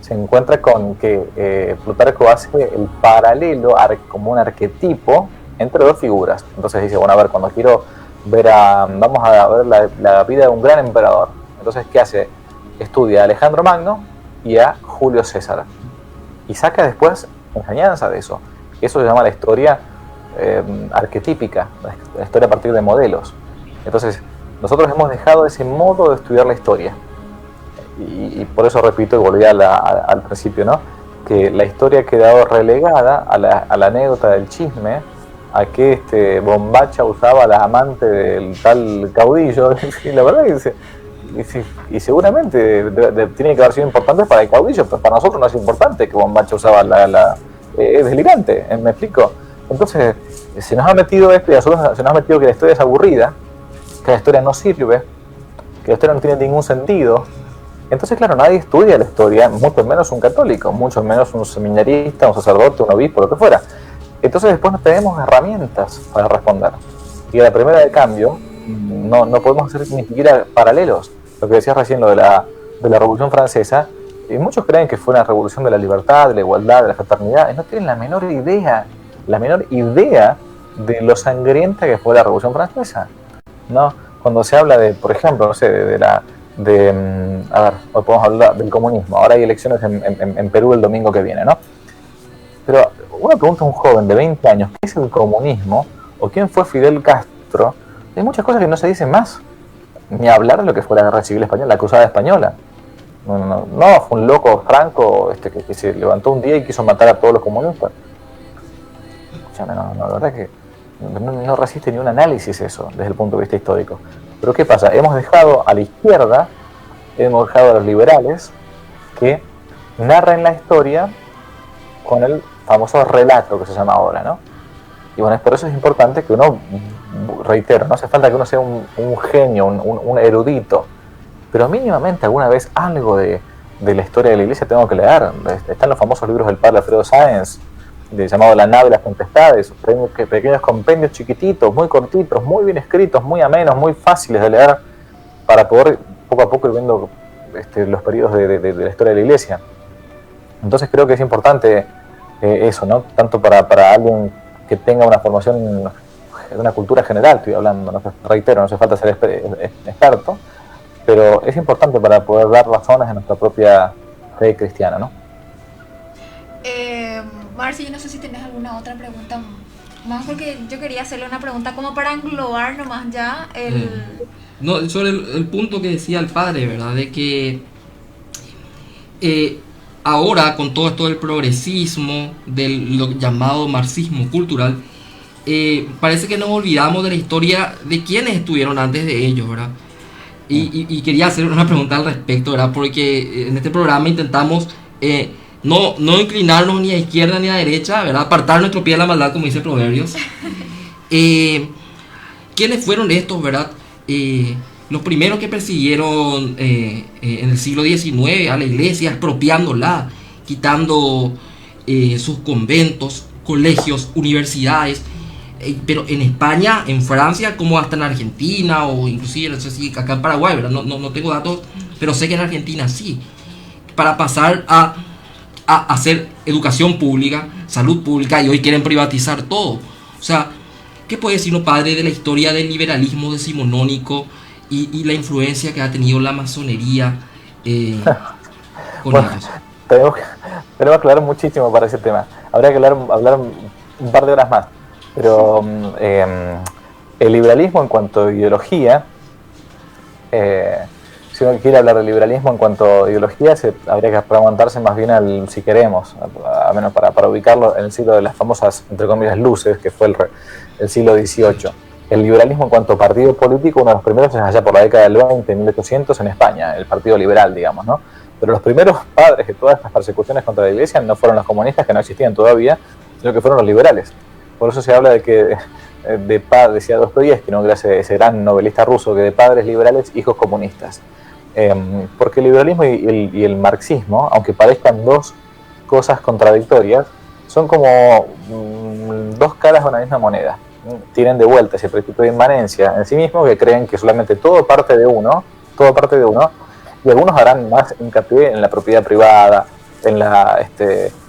se encuentra con que Plutarco hace el paralelo como un arquetipo entre dos figuras. Entonces dice, bueno, a ver, cuando quiero vamos a ver la vida de un gran emperador. Entonces, ¿qué hace? Estudia a Alejandro Magno y a Julio César, y saca después enseñanza de eso. Y eso se llama la historia arquetípica, la historia a partir de modelos. Entonces, nosotros hemos dejado ese modo de estudiar la historia. y por eso repito y volví al principio, ¿no? Que la historia ha quedado relegada a la anécdota del chisme, a que Bombacha usaba a la amante del tal caudillo, y la verdad que y seguramente tiene que haber sido importante para el caudillo, pero para nosotros no es importante que Bombacha usaba es delirante, ¿me explico? Entonces, se nos ha metido esto y a nosotros se nos ha metido que la historia es aburrida, que la historia no sirve, que la historia no tiene ningún sentido. Entonces, claro, nadie estudia la historia, mucho menos un católico, mucho menos un seminarista, un sacerdote, un obispo, lo que fuera. Entonces después no tenemos herramientas para responder. Y a la primera de cambio, no podemos hacer ni siquiera paralelos. Lo que decías recién, lo de la Revolución Francesa, y muchos creen que fue una revolución de la libertad, de la igualdad, de la fraternidad, y no tienen la menor idea de lo sangrienta que fue la Revolución Francesa, ¿no? Cuando se habla de, por ejemplo, no sé, a ver, hoy podemos hablar del comunismo. Ahora hay elecciones en Perú el domingo que viene, ¿no? Pero uno pregunta a un joven de 20 años qué es el comunismo o quién fue Fidel Castro, hay muchas cosas que no se dicen más, ni hablar de lo que fue la Guerra Civil Española, la Cruzada Española. No, fue un loco Franco que se levantó un día y quiso matar a todos los comunistas. Escúchame, la verdad es que no resiste ni un análisis eso desde el punto de vista histórico. Pero ¿qué pasa? Hemos dejado a la izquierda, hemos dejado a los liberales que narren la historia con el famoso relato que se llama ahora, ¿no? Y bueno, por eso es importante que uno, reitero, no hace falta que uno sea un genio, un erudito, pero mínimamente alguna vez algo de la historia de la Iglesia tengo que leer. Están los famosos libros del padre Alfredo Sáenz, llamado La nave y las tempestades, pequeños compendios chiquititos, muy cortitos, muy bien escritos, muy amenos, muy fáciles de leer, para poder poco a poco ir viendo los periodos de la historia de la Iglesia. Entonces creo que es importante eso, ¿no? Tanto para alguien que tenga una formación de una cultura general, estoy hablando, ¿no? Reitero, no hace falta ser experto, pero es importante para poder dar razones en nuestra propia fe cristiana, ¿no? Marci, yo no sé si tenés alguna otra pregunta más, porque yo quería hacerle una pregunta como para englobar nomás ya No, sobre el punto que decía el padre, ¿verdad? De que ahora, con todo esto del progresismo, del lo llamado marxismo cultural, parece que nos olvidamos de la historia de quienes estuvieron antes de ellos, ¿verdad? Y quería hacer una pregunta al respecto, ¿verdad? Porque en este programa intentamos no inclinarnos ni a izquierda ni a derecha, ¿verdad? Apartar nuestro pie de la maldad, como dice Proverbios. ¿Quiénes fueron estos, verdad? Los primeros que persiguieron en el siglo XIX a la iglesia, expropiándola, quitando sus conventos, colegios, universidades, pero en España, en Francia, como hasta en Argentina, o inclusive, no sé si acá en Paraguay, ¿verdad? No tengo datos, pero sé que en Argentina sí, para pasar a hacer educación pública, salud pública, y hoy quieren privatizar todo. O sea, ¿qué puede decirnos, padre, de la historia del liberalismo decimonónico y la influencia que ha tenido la masonería con bueno, ellos? Tenemos que aclarar muchísimo para ese tema. Habría que hablar un par de horas más. Pero el liberalismo en cuanto a ideología, si uno quiere hablar del liberalismo en cuanto a ideología, habría que remontarse más bien si queremos, a menos para ubicarlo en el siglo de las famosas, entre comillas, luces, que fue el siglo XVIII. El liberalismo en cuanto a partido político, uno de los primeros es allá por la década del 20, 1800 en España, el Partido Liberal, digamos, ¿no? Pero los primeros padres de todas estas persecuciones contra la Iglesia no fueron los comunistas, que no existían todavía, sino que fueron los liberales. Por eso se habla de que decía Dostoyevski, ¿no? Ese gran novelista ruso, que de padres liberales, hijos comunistas. Porque el liberalismo y el marxismo, aunque parezcan dos cosas contradictorias, son como dos caras de una misma moneda. Tienen de vuelta ese principio de inmanencia en sí mismo, que creen que solamente todo parte de uno, y algunos harán más hincapié en la propiedad privada, en la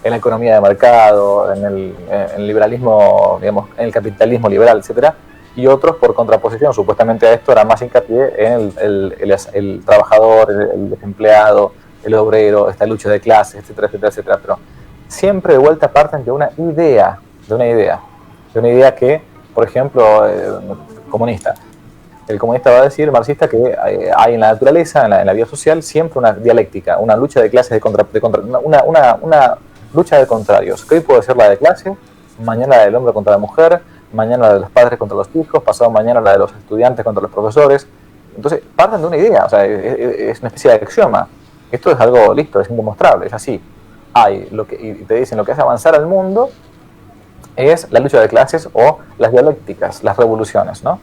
economía de mercado, en el liberalismo, digamos, en el capitalismo liberal, etcétera, y otros, por contraposición, supuestamente a esto, harán más hincapié en el trabajador, el empleado, el obrero, esta lucha de clases, etcétera, etcétera, etcétera. Pero siempre de vuelta parten de una idea que, por ejemplo, comunista, el comunista va a decir, el marxista, que hay en la naturaleza, en la vida social, siempre una dialéctica, una lucha de clases, una lucha de contrarios, que hoy puede ser la de clase, mañana la del hombre contra la mujer, mañana la de los padres contra los hijos, pasado mañana la de los estudiantes contra los profesores. Entonces, parten de una idea, o sea, es una especie de axioma. Esto es algo listo, es indemostrable, es así. Y te dicen, lo que hace avanzar al mundo es la lucha de clases o las dialécticas, las revoluciones, ¿no?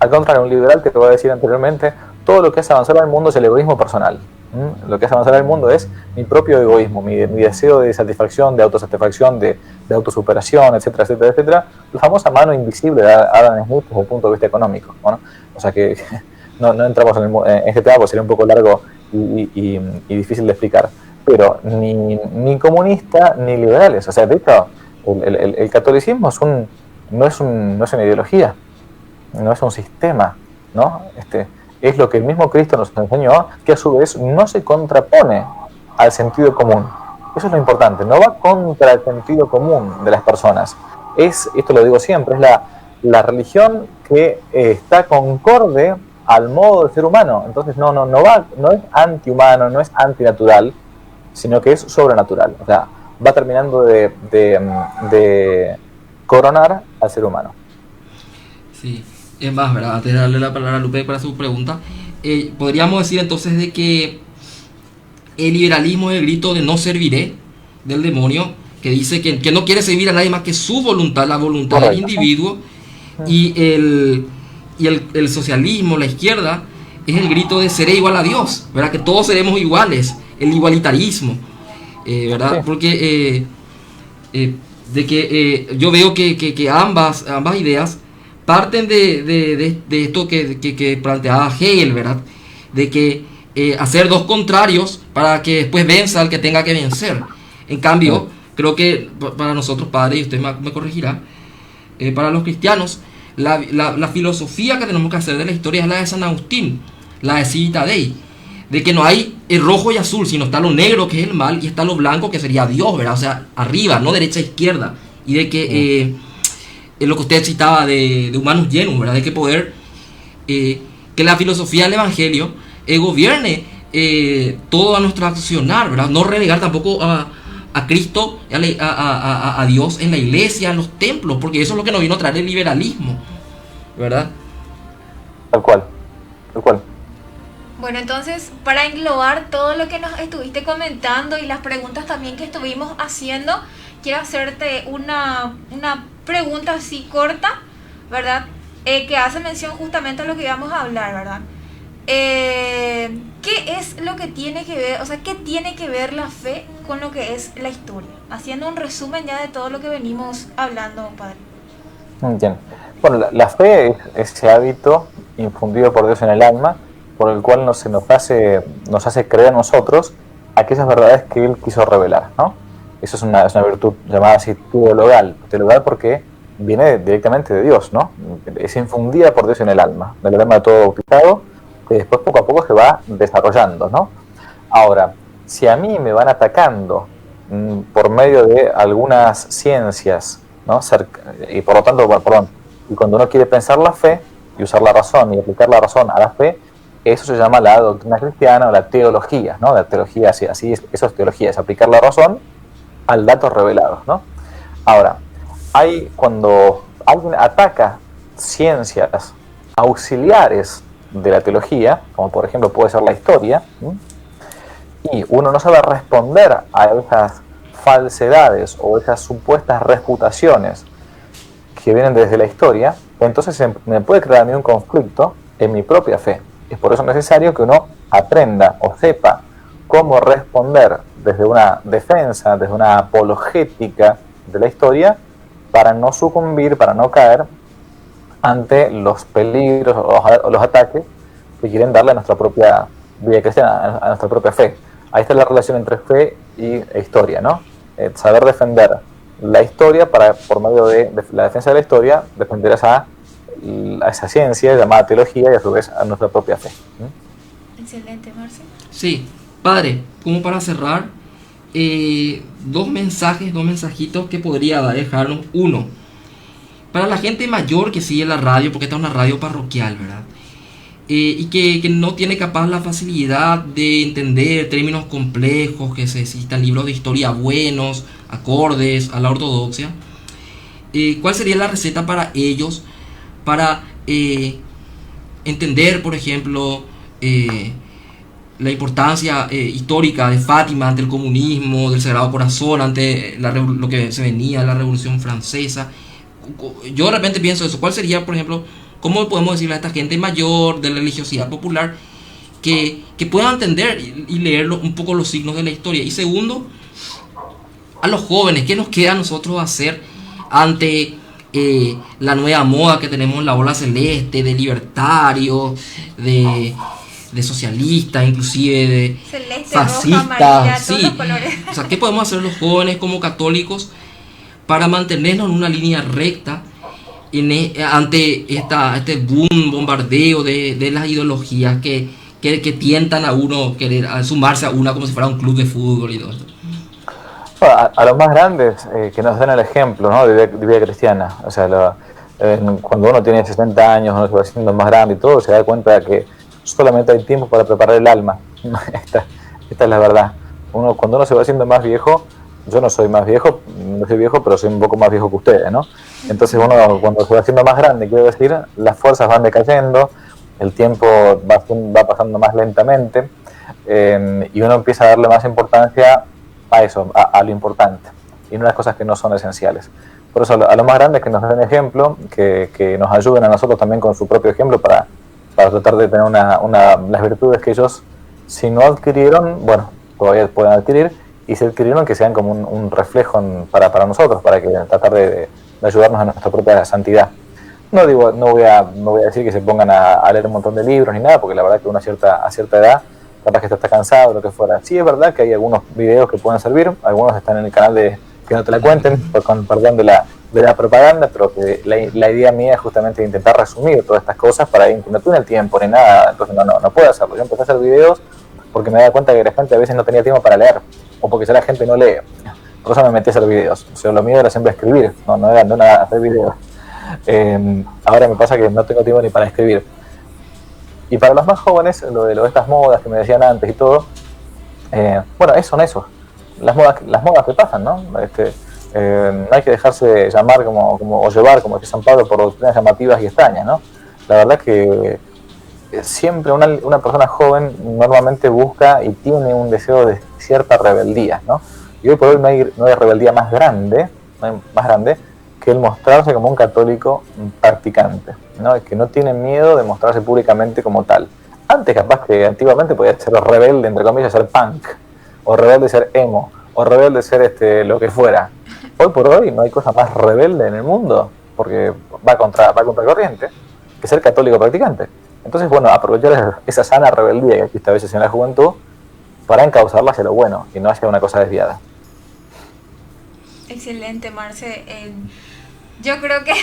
Al contrario, un liberal que te voy a decir anteriormente, todo lo que hace avanzar al mundo es el egoísmo personal. Lo que hace avanzar al mundo es mi propio egoísmo, mi deseo de satisfacción, de autosatisfacción, de autosuperación, etcétera, etcétera, etcétera. La famosa mano invisible de Adam Smith desde el punto de vista económico, ¿no? O sea que no entramos en este tema porque sería un poco largo y difícil de explicar. Pero ni comunista ni liberales. O sea, de hecho, el catolicismo no es una ideología, no es un sistema, ¿no? Es lo que el mismo Cristo nos enseñó, que a su vez no se contrapone al sentido común. Eso es lo importante, no va contra el sentido común de las personas. Esto lo digo siempre, es la religión que está concorde al modo de ser humano. Entonces no es antihumano, no es antinatural, sino que es sobrenatural. O sea, va terminando de coronar al ser humano. Sí. Es más, ¿verdad? Antes de darle la palabra a Lupe para su pregunta, podríamos decir entonces de que el liberalismo es el grito de no serviré del demonio, que dice que no quiere servir a nadie más que su voluntad, la voluntad del individuo, y el socialismo, la izquierda, es el grito de seré igual a Dios, ¿verdad? Que todos seremos iguales, el igualitarismo, ¿verdad? Sí. Porque yo veo que ambas ideas parten de esto que planteaba Hegel, ¿verdad? De que hacer dos contrarios para que después venza al que tenga que vencer. En cambio, creo que para nosotros, padre, y usted me corregirá, para los cristianos, la filosofía que tenemos que hacer de la historia es la de San Agustín, la de Civita Dei, de que no hay el rojo y azul, sino está lo negro, que es el mal, y está lo blanco, que sería Dios, ¿verdad? O sea, arriba, no derecha, izquierda. Y de que lo que usted citaba de humanos llenos, ¿verdad? De que poder, que la filosofía del Evangelio gobierne todo a nuestro accionar, ¿verdad? No relegar tampoco a Cristo, a Dios en la iglesia, en los templos, porque eso es lo que nos vino a traer el liberalismo, ¿verdad? Tal cual. Bueno, entonces, para englobar todo lo que nos estuviste comentando y las preguntas también que estuvimos haciendo, quiero hacerte una pregunta así corta, ¿verdad? Que hace mención justamente a lo que íbamos a hablar, ¿verdad? ¿Qué es lo que tiene que ver, o sea, qué tiene que ver la fe con lo que es la historia? Haciendo un resumen ya de todo lo que venimos hablando, padre. Bien. Bueno, la fe es ese hábito infundido por Dios en el alma, por el cual nos hace creer a nosotros aquellas verdades que Él quiso revelar, ¿no? Eso es una virtud llamada así teologal porque viene directamente de Dios, ¿no? Es infundida por Dios en el alma de todo bautizado, que después poco a poco se va desarrollando, ¿no? Ahora, si a mí me van atacando por medio de algunas ciencias, ¿no? Y por lo tanto, y cuando uno quiere pensar la fe y usar la razón y aplicar la razón a la fe, eso se llama la doctrina cristiana o la teología, ¿no? La teología, así eso es teología, es aplicar la razón al datos revelados, ¿no? Ahora, cuando alguien ataca ciencias auxiliares de la teología, como por ejemplo puede ser la historia, y uno no sabe responder a esas falsedades o esas supuestas refutaciones que vienen desde la historia, entonces me puede crear a mí un conflicto en mi propia fe. Es por eso necesario que uno aprenda o sepa cómo responder desde una defensa, desde una apologética de la historia, para no sucumbir, para no caer ante los peligros o los ataques que quieren darle a nuestra propia vida cristiana, a nuestra propia fe. Ahí está la relación entre fe e historia, ¿no? Saber defender la historia por medio de la defensa de la historia, defender a esa ciencia llamada teología y a su vez a nuestra propia fe. Excelente, Marce. Sí, padre, como para cerrar, dos mensajitos que podría dejarnos. Uno, para la gente mayor que sigue la radio, porque esta es una radio parroquial, ¿verdad? y que no tiene capaz la facilidad de entender términos complejos, que se necesitan libros de historia buenos, acordes a la ortodoxia. ¿Cuál sería la receta para ellos para entender, por ejemplo, la importancia histórica de Fátima ante el comunismo, del Sagrado Corazón, ante lo que se venía de la Revolución Francesa? Yo de repente pienso eso. ¿Cuál sería, por ejemplo, cómo podemos decirle a esta gente mayor de la religiosidad popular que puedan entender y leer un poco los signos de la historia? Y segundo, a los jóvenes, ¿qué nos queda a nosotros hacer ante la nueva moda que tenemos, la ola celeste, de libertarios, de socialistas, inclusive de celeste, fascistas? roja, amarilla, sí. todos los colores. O sea, ¿qué podemos hacer los jóvenes como católicos para mantenernos en una línea recta ante este bombardeo de las ideologías que tientan a uno a sumarse a una como si fuera un club de fútbol y todo esto? A los más grandes que nos den el ejemplo, ¿no?, de vida cristiana. O sea, cuando uno tiene 60 años, uno se va haciendo más grande y todo, se da cuenta de que solamente hay tiempo para preparar el alma. Esta es la verdad. Cuando uno se va haciendo más viejo, yo no soy más viejo, no soy viejo, pero soy un poco más viejo que ustedes, ¿no? Entonces uno cuando se va haciendo más grande, quiero decir, las fuerzas van decayendo, el tiempo va pasando más lentamente, y uno empieza a darle más importancia a eso, a lo importante, y no a las cosas que no son esenciales. Por eso a los más grandes que nos den ejemplo, que nos ayuden a nosotros también con su propio ejemplo para tratar de tener las virtudes que ellos, si no adquirieron, bueno, todavía pueden adquirir, y si adquirieron, que sean como un reflejo para nosotros, para que tratar de ayudarnos a nuestra propia santidad. No voy a decir que se pongan a leer un montón de libros ni nada, porque la verdad que uno a cierta edad capaz que está cansado, lo que fuera. Sí, es verdad que hay algunos videos que pueden servir, algunos están en el canal de Que No Te La Cuenten, con perdón de la propaganda, pero que la idea mía es justamente intentar resumir todas estas cosas para que no tiene el tiempo ni nada, entonces no puedo hacerlo. Yo empecé a hacer videos porque me daba cuenta que la gente a veces no tenía tiempo para leer, o porque ya la gente no lee. Por eso me metí a hacer videos. O sea, lo mío era siempre escribir, no era nada hacer videos. Ahora me pasa que no tengo tiempo ni para escribir. Y para los más jóvenes, lo de estas modas que me decían antes y todo, bueno, son eso. Las modas que pasan, ¿no? No hay que dejarse llamar o llevar, como dice San Pablo, por doctrinas llamativas y extrañas, ¿no? La verdad que siempre una persona joven normalmente busca y tiene un deseo de cierta rebeldía, ¿no? Y hoy por hoy no hay rebeldía más grande que el mostrarse como un católico practicante, ¿no? Que no tiene miedo de mostrarse públicamente como tal. Antes capaz que antiguamente podía ser rebelde, entre comillas, ser punk, o rebelde ser emo, o rebelde ser lo que fuera. Hoy por hoy no hay cosa más rebelde en el mundo, porque va contra corriente, que ser católico practicante. Entonces, bueno, aprovechar esa sana rebeldía que existe a veces en la juventud para encauzarla hacia lo bueno y no hacia una cosa desviada. Excelente, Marce. Yo creo que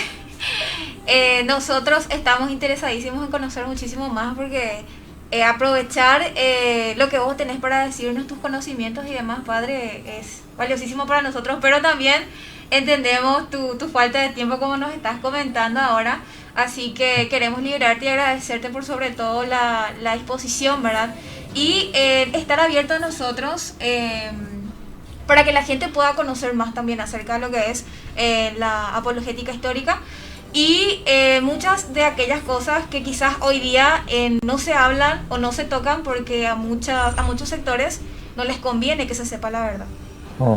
nosotros estamos interesadísimos en conocer muchísimo más, porque aprovechar lo que vos tenés para decirnos, tus conocimientos y demás, Padre, es valiosísimo para nosotros, pero también entendemos tu falta de tiempo, como nos estás comentando ahora. Así que queremos liberarte y agradecerte por sobre todo la disposición, ¿verdad? Y estar abierto a nosotros para que la gente pueda conocer más también acerca de lo que es la apologética histórica y muchas de aquellas cosas que quizás hoy día no se hablan o no se tocan porque a muchos sectores no les conviene que se sepa la verdad.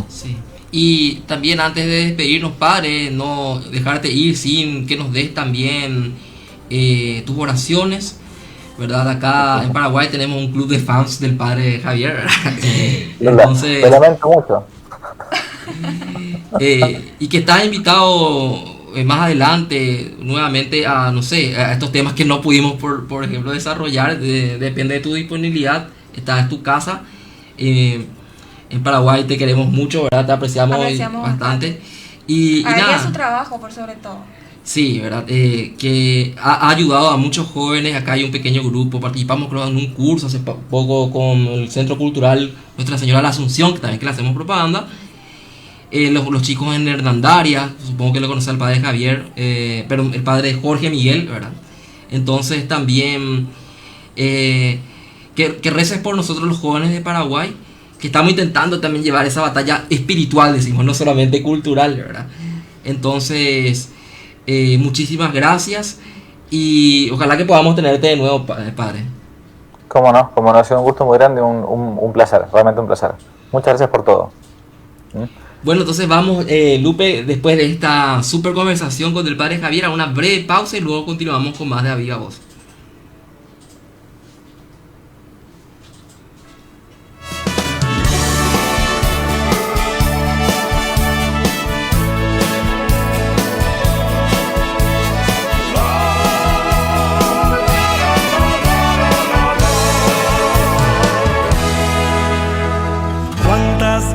Sí. Y también antes de despedirnos, Padre, no dejarte ir sin que nos des también tus oraciones, ¿verdad? Acá en Paraguay tenemos un club de fans del Padre Javier. Entonces, te lamento mucho. Y que estás invitado más adelante nuevamente a, no sé, a estos temas que no pudimos, por ejemplo, desarrollar. Depende de tu disponibilidad. Esta es tu casa. En Paraguay te queremos mucho, ¿verdad? Te apreciamos bastante. Y nada, su trabajo, por sobre todo. Sí, ¿verdad? Que ha ayudado a muchos jóvenes. Acá hay un pequeño grupo. Participamos, creo, en un curso hace poco con el Centro Cultural Nuestra Señora de la Asunción, que también que le hacemos propaganda. Los chicos en Hernandaria, supongo que lo conoce el padre Javier, pero el padre Jorge Miguel, ¿verdad? Entonces también que reces por nosotros los jóvenes de Paraguay, que estamos intentando también llevar esa batalla espiritual, decimos, no solamente cultural, ¿verdad? Entonces, muchísimas gracias y ojalá que podamos tenerte de nuevo, padre. Cómo no, ha sido un gusto muy grande, un placer, realmente un placer. Muchas gracias por todo. Bueno, entonces vamos, Lupe, después de esta super conversación con el padre Javier, a una breve pausa y luego continuamos con más de A Viva Voz.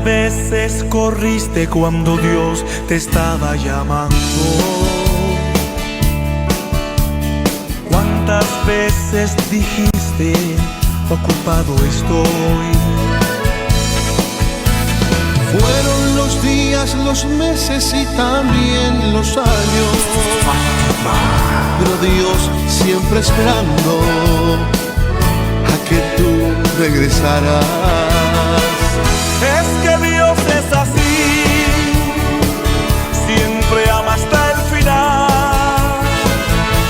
Veces corriste cuando Dios te estaba llamando. ¿Cuántas veces dijiste, ocupado estoy? Fueron los días, los meses y también los años, pero Dios siempre esperando a que tú regresaras. Es que Dios es así, siempre ama hasta el final.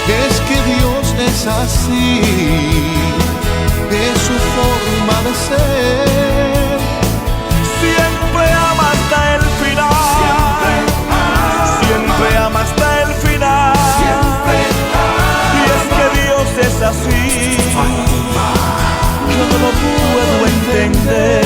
Es que Dios es así, es su forma de ser. Siempre ama hasta el final, siempre ama hasta el final. Y es que Dios es así, yo no lo puedo entender.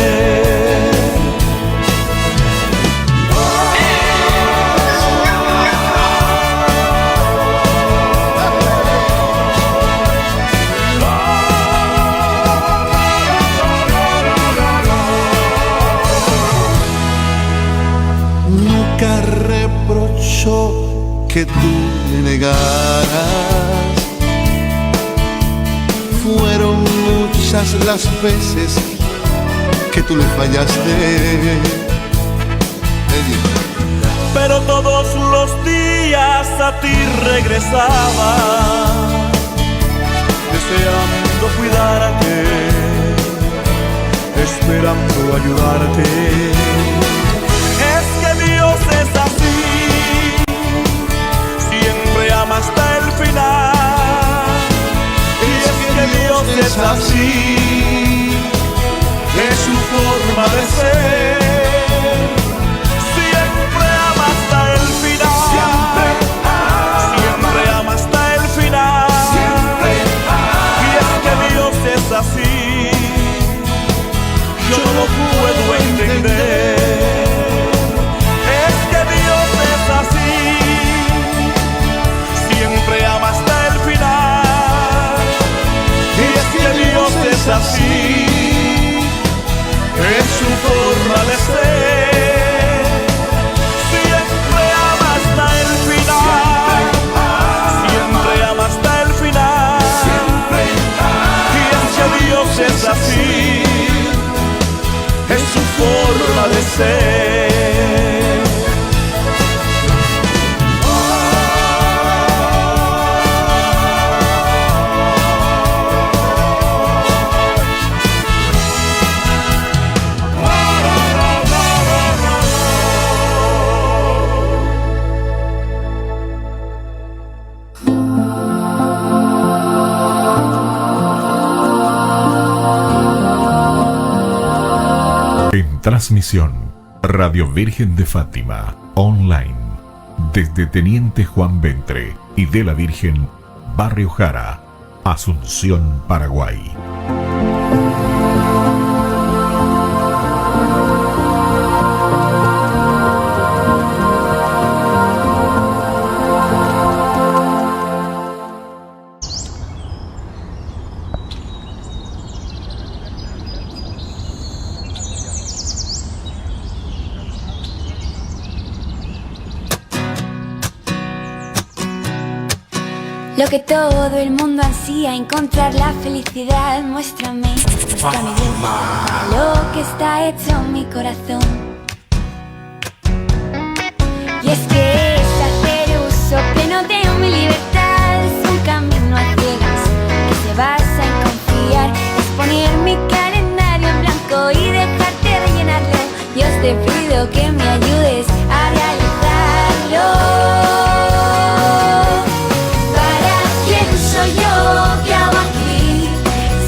Nunca reprochó que tú le negaras. Fueron muchas las veces que tú le fallaste, pero todos los días a ti regresaba, deseando cuidarte, esperando ayudarte. Es que Dios es así, siempre ama hasta el final. Y es que Dios es así, es su forma de ser. Siempre ama hasta el final, siempre ama hasta el final. Y es que Dios es así, yo no lo puedo entender. Es que Dios es así, siempre ama hasta el final. Y es que Dios es así, es su forma de ser. Siempre ama hasta el final, siempre ama hasta el final. Y es que Dios es así, es su forma de ser. En transmisión, Radio Virgen de Fátima, online, desde Teniente Juan Ventre y de la Virgen, Barrio Jara, Asunción, Paraguay. Lo que todo el mundo ansía, encontrar la felicidad. Muéstrame Dios, lo que está hecho en mi corazón. Y es que es hacer uso pleno de mi libertad. Es un camino a ciegas que se basa en confiar. te pido que me ayudes a realizarlo. ¿Para quién soy yo que hago aquí?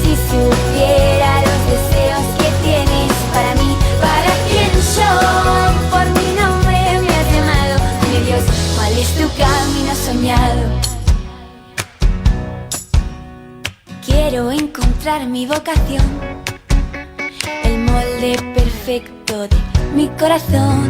Si supiera los deseos que tienes para mí. ¿Para quién soy? Por mi nombre me has llamado. Mi Dios, ¿cuál es tu camino soñado? Quiero encontrar mi vocación, el molde perfecto de mi corazón.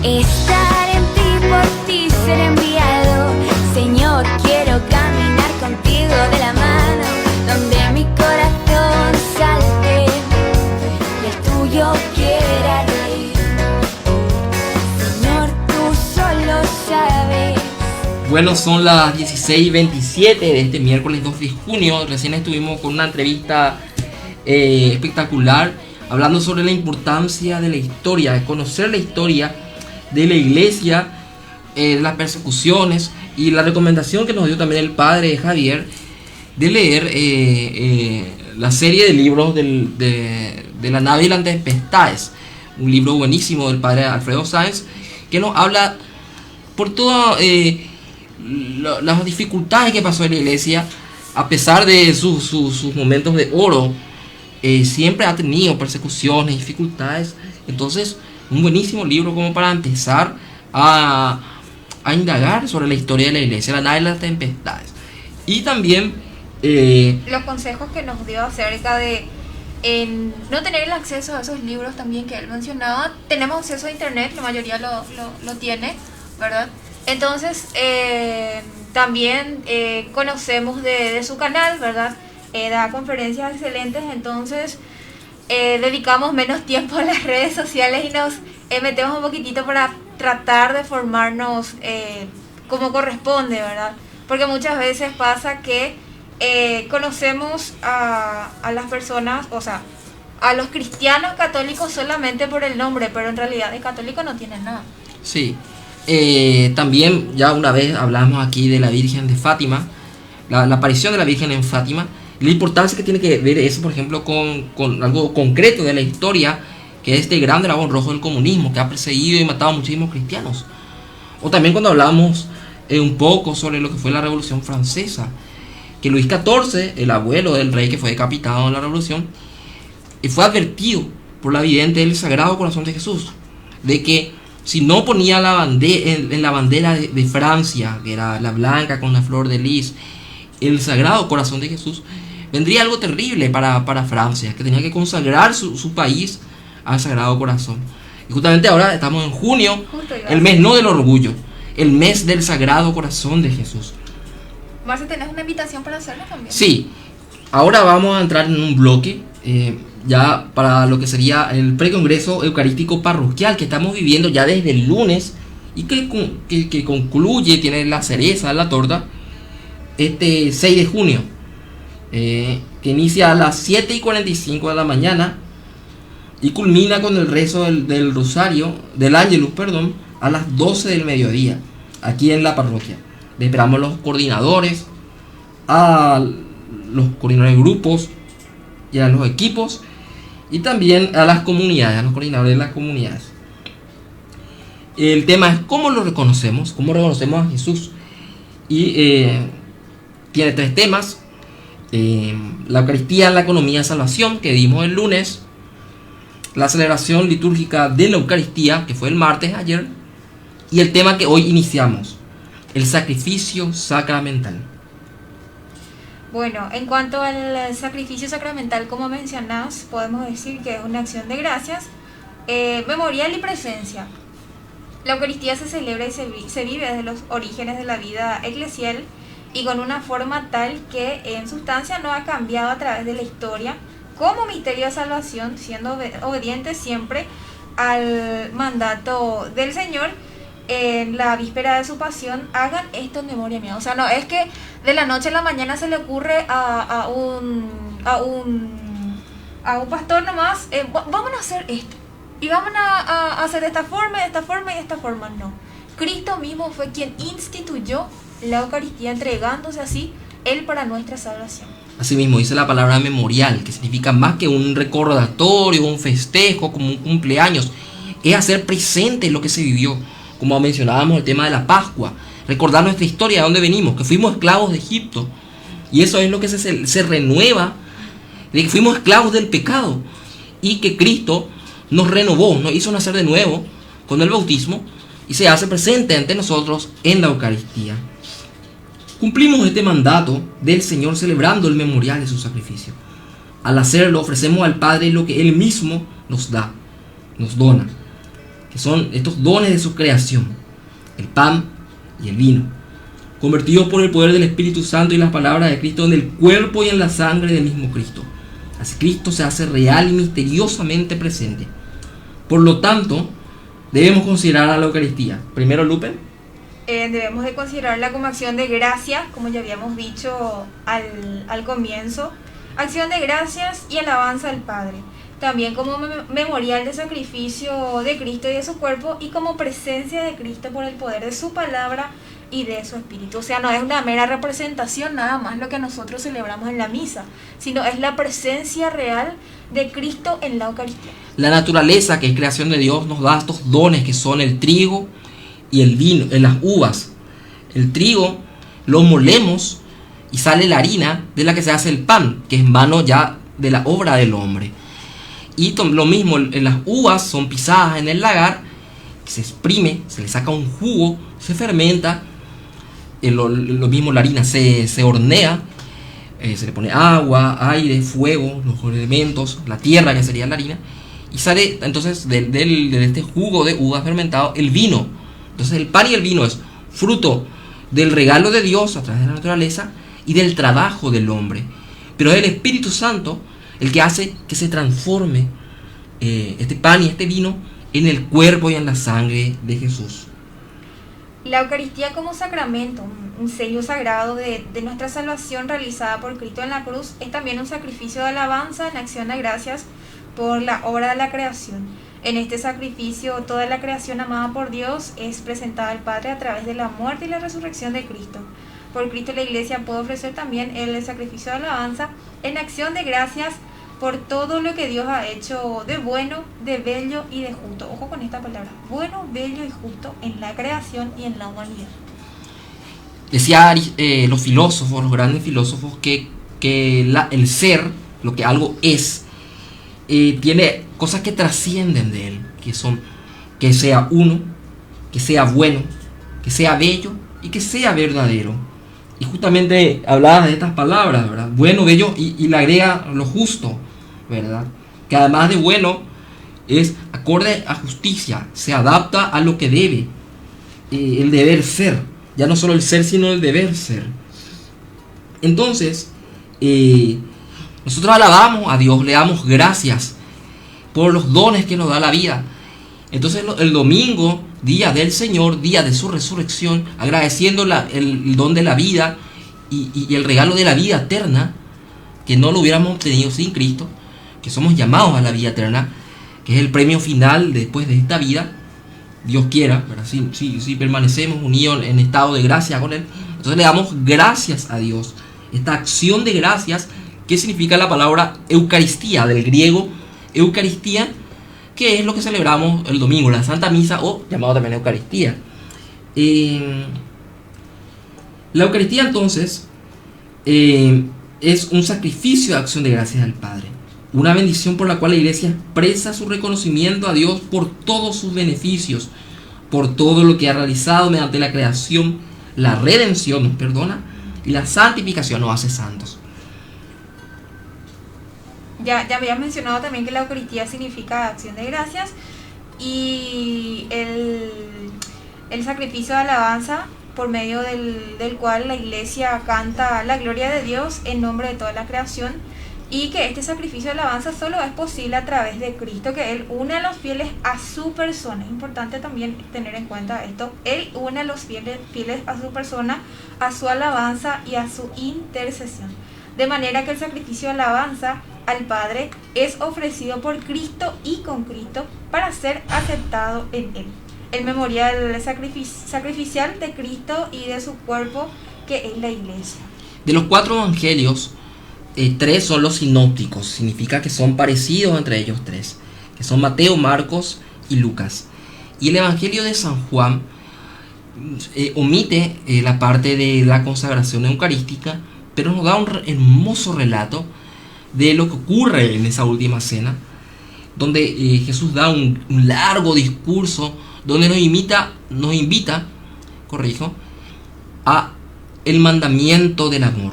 Estar en ti, por ti ser enviado. Señor, quiero caminar contigo de la mano, donde mi corazón salte y el tuyo quiera ir. Señor, tú solo sabes. Bueno, son las 16:27 de este miércoles 2 de junio. Recién estuvimos con una entrevista espectacular, hablando sobre la importancia de la historia, de conocer la historia de la iglesia, de las persecuciones, y la recomendación que nos dio también el padre Javier de leer la serie de libros de la nave y las tempestades, un libro buenísimo del padre Alfredo Sáenz, que nos habla por todas las dificultades que pasó en la iglesia. A pesar de sus momentos de oro, siempre ha tenido persecuciones, dificultades. Entonces, un buenísimo libro como para empezar a indagar sobre la historia de la iglesia, la nave y las tempestades. Y también los consejos que nos dio acerca de no tener el acceso a esos libros también que él mencionaba. Tenemos acceso a internet, la mayoría lo tiene, ¿verdad? Entonces, también conocemos de su canal, ¿verdad? Da conferencias excelentes, entonces dedicamos menos tiempo a las redes sociales y nos metemos un poquitito para tratar de formarnos como corresponde, ¿verdad? Porque muchas veces pasa que conocemos a las personas, o sea, a los cristianos católicos solamente por el nombre, pero en realidad de católico no tienen nada. Sí. También ya una vez hablamos aquí de la Virgen de Fátima, la aparición de la Virgen en Fátima, la importancia que tiene que ver eso, por ejemplo, con algo concreto de la historia, que es este gran dragón rojo del comunismo que ha perseguido y matado a muchísimos cristianos. O también cuando hablamos un poco sobre lo que fue la Revolución Francesa, que Luis XIV, el abuelo del rey que fue decapitado en la Revolución, fue advertido por la vidente del Sagrado Corazón de Jesús de que si no ponía en la bandera de Francia, que era la blanca con la flor de lis, el Sagrado Corazón de Jesús, vendría algo terrible para Francia, que tenía que consagrar su país al Sagrado Corazón. Y justamente ahora estamos en junio, el mes no del orgullo, el mes del Sagrado Corazón de Jesús. Marce, ¿tenés una invitación para hacerlo también? Sí, ahora vamos a entrar en un bloque ya para lo que sería el precongreso eucarístico parroquial que estamos viviendo ya desde el lunes y que concluye, tiene la cereza en la torta, este 6 de junio, que inicia a las 7:45 de la mañana y culmina con el rezo del rosario, del ángelus, perdón, a las 12 del mediodía, aquí en la parroquia. Le esperamos a los coordinadores, a los coordinadores de grupos y a los equipos, y también a las comunidades, a los coordinadores de las comunidades. El tema es cómo lo reconocemos, cómo reconocemos a Jesús. Y tiene 3 temas: la Eucaristía, la economía de salvación, que dimos el lunes; la celebración litúrgica de la Eucaristía, que fue el martes, ayer; y el tema que hoy iniciamos, el sacrificio sacramental. Bueno, en cuanto al sacrificio sacramental, como mencionás, podemos decir que es una acción de gracias, memorial y presencia. La Eucaristía se celebra y se vive desde los orígenes de la vida eclesial y con una forma tal que en sustancia no ha cambiado a través de la historia, como misterio de salvación, siendo obediente siempre al mandato del Señor. En la víspera de su pasión, hagan esto en memoria mía. O sea, no es que de la noche a la mañana se le ocurre a un pastor nomás, vamos a hacer esto y vamos a hacer de esta forma, de esta forma y de esta forma. No, Cristo mismo fue quien instituyó la Eucaristía, entregándose así Él para nuestra salvación. Así mismo dice la palabra memorial, que significa más que un recordatorio, un festejo, como un cumpleaños. es hacer presente lo que se vivió. Como mencionábamos el tema de la Pascua, recordar nuestra historia, de dónde venimos, que fuimos esclavos de Egipto. Y eso es lo que se renueva, de que fuimos esclavos del pecado y que Cristo nos renovó, nos hizo nacer de nuevo con el bautismo y se hace presente ante nosotros en la Eucaristía. Cumplimos este mandato del Señor celebrando el memorial de su sacrificio. Al hacerlo ofrecemos al Padre lo que Él mismo nos da, nos dona, que son estos dones de su creación, el pan y el vino, convertidos por el poder del Espíritu Santo y las palabras de Cristo en el cuerpo y en la sangre del mismo Cristo. Así Cristo se hace real y misteriosamente presente. Por lo tanto, debemos considerar a la Eucaristía. Primero, Lupe. Debemos de considerarla como acción de gracias, como ya habíamos dicho al comienzo. Acción de gracias y alabanza al Padre. También como memorial de sacrificio de Cristo y de su cuerpo, y como presencia de Cristo por el poder de su palabra y de su espíritu. O sea, no es una mera representación nada más lo que nosotros celebramos en la misa, sino es la presencia real de Cristo en la Eucaristía. La naturaleza, que es creación de Dios, nos da estos dones que son el trigo y el vino, las uvas. El trigo lo molemos y sale la harina de la que se hace el pan, que es mano ya de la obra del hombre. Y lo mismo, las uvas son pisadas en el lagar, se exprime, se le saca un jugo, se fermenta. Lo mismo, la harina se hornea, se le pone agua, aire, fuego, los elementos, la tierra que sería la harina, y sale entonces de este jugo de uva fermentado el vino. Entonces el pan y el vino es fruto del regalo de Dios a través de la naturaleza y del trabajo del hombre, pero es el Espíritu Santo el que hace que se transforme este pan y este vino en el cuerpo y en la sangre de Jesús. La Eucaristía como sacramento, un sello sagrado de nuestra salvación realizada por Cristo en la cruz, es también un sacrificio de alabanza en acción de gracias por la obra de la creación. En este sacrificio, toda la creación amada por Dios es presentada al Padre a través de la muerte y la resurrección de Cristo. Por Cristo la Iglesia puede ofrecer también el sacrificio de alabanza en acción de gracias por todo lo que Dios ha hecho de bueno, de bello y de justo. Ojo con esta palabra, bueno, bello y justo en la creación y en la humanidad. Decía los filósofos, los grandes filósofos, que el ser, lo que algo es, tiene cosas que trascienden de él, que son que sea uno, que sea bueno, que sea bello y que sea verdadero. Y justamente hablaba de estas palabras, ¿verdad? Bueno, bello, y le agrega lo justo, ¿verdad? Que además de bueno, es acorde a justicia, se adapta a lo que debe, el deber ser, ya no solo el ser, sino el deber ser. Entonces, nosotros alabamos a Dios, le damos gracias por los dones que nos da la vida. Entonces el domingo, día del Señor, día de su resurrección, agradeciendo el don de la vida y el regalo de la vida eterna, que no lo hubiéramos obtenido sin Cristo, que somos llamados a la vida eterna, que es el premio final después de esta vida, Dios quiera, ¿verdad? Si permanecemos unidos en estado de gracia con Él, entonces le damos gracias a Dios. Esta acción de gracias, ¿qué significa la palabra Eucaristía? Del griego Eucaristía, que es lo que celebramos el domingo, la Santa Misa, o llamado también Eucaristía. La Eucaristía entonces es un sacrificio de acción de gracias al Padre, una bendición por la cual la Iglesia expresa su reconocimiento a Dios por todos sus beneficios, por todo lo que ha realizado mediante la creación, la redención nos perdona y la santificación nos hace santos. Ya habías mencionado también que la Eucaristía significa acción de gracias, y el sacrificio de alabanza por medio del cual la Iglesia canta la gloria de Dios en nombre de toda la creación, y que este sacrificio de alabanza solo es posible a través de Cristo, que Él une a los fieles a su persona. Es importante también tener en cuenta esto. Él une a los fieles a su persona, a su alabanza y a su intercesión. De manera que el sacrificio de alabanza al Padre es ofrecido por Cristo y con Cristo para ser aceptado en Él. El memorial sacrificial de Cristo y de su cuerpo, que es la Iglesia. De los 4 evangelios, 3 son los sinópticos, significa que son parecidos entre ellos 3, que son Mateo, Marcos y Lucas. Y el Evangelio de San Juan omite la parte de la consagración eucarística, pero nos da un hermoso relato de lo que ocurre en esa última cena, donde Jesús da un largo discurso donde nos invita, a el mandamiento del amor.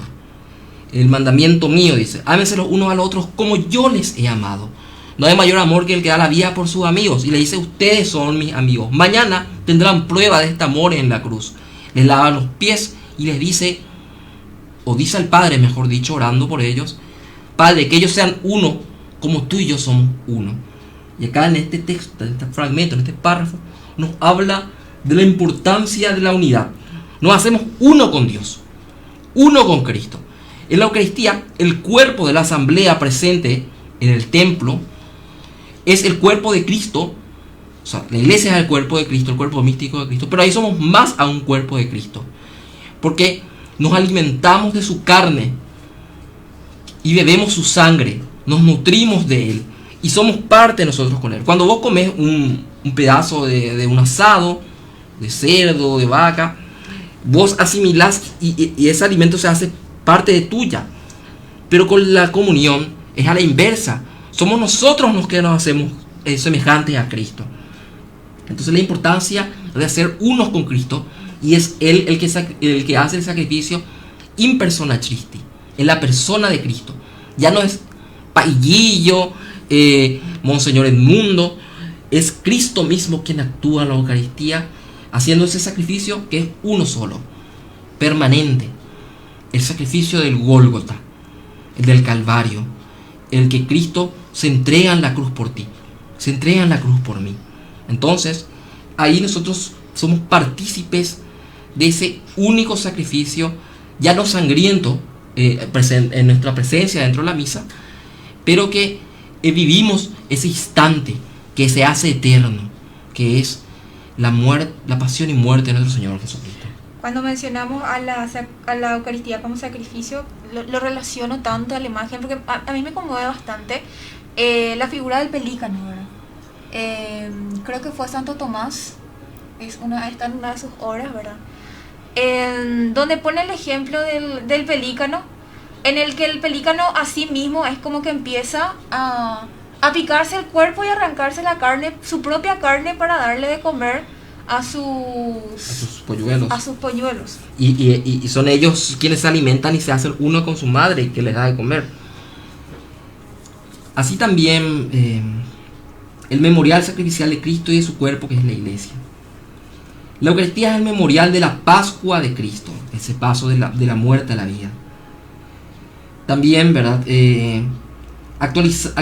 El mandamiento mío, dice: ámense los unos a los otros como yo les he amado. No hay mayor amor que el que da la vida por sus amigos. Y le dice: ustedes son mis amigos. Mañana tendrán prueba de este amor en la cruz. Les lava los pies y les dice, o dice al Padre, mejor dicho, orando por ellos: Padre, que ellos sean uno como tú y yo somos uno. Y acá en este texto, en este fragmento, en este párrafo, nos habla de la importancia de la unidad. Nos hacemos uno con Dios, uno con Cristo. En la Eucaristía, el cuerpo de la asamblea presente en el templo es el cuerpo de Cristo. O sea, la iglesia es el cuerpo de Cristo, el cuerpo místico de Cristo. Pero ahí somos más a un cuerpo de Cristo, porque nos alimentamos de su carne y bebemos su sangre, nos nutrimos de él y somos parte de nosotros con él. Cuando vos comes un pedazo de un asado, de cerdo, de vaca, vos asimilás y ese alimento se hace parte de tuya. Pero con la comunión es a la inversa. Somos nosotros los que nos hacemos semejantes a Cristo. Entonces la importancia de hacer unos con Cristo, y es Él el que hace el sacrificio in persona Christi, en la persona de Cristo. Ya no es Paillillo, Monseñor Edmundo, es Cristo mismo quien actúa en la Eucaristía, haciendo ese sacrificio que es uno solo, permanente. El sacrificio del Gólgota, el del Calvario, el que Cristo se entrega en la cruz por ti, se entrega en la cruz por mí. Entonces, ahí nosotros somos partícipes de ese único sacrificio, ya no sangriento, en nuestra presencia dentro de la misa, pero que vivimos ese instante que se hace eterno, que es la muerte, la pasión y muerte de nuestro Señor Jesucristo. Cuando mencionamos a la Eucaristía como sacrificio, lo relaciono tanto a la imagen, porque a mí me conmueve bastante la figura del pelícano, ¿verdad? Creo que fue Santo Tomás, está en una de sus obras, ¿verdad? Donde pone el ejemplo del pelícano, en el que el pelícano a sí mismo es como que empieza a picarse el cuerpo y arrancarse la carne, su propia carne, para darle de comer a sus polluelos. Y son ellos quienes se alimentan y se hacen uno con su madre, que les da de comer. Así también el memorial sacrificial de Cristo y de su cuerpo, que es la iglesia. La Eucaristía es el memorial de la Pascua de Cristo, ese paso de la muerte a la vida. También, ¿verdad? Actualiza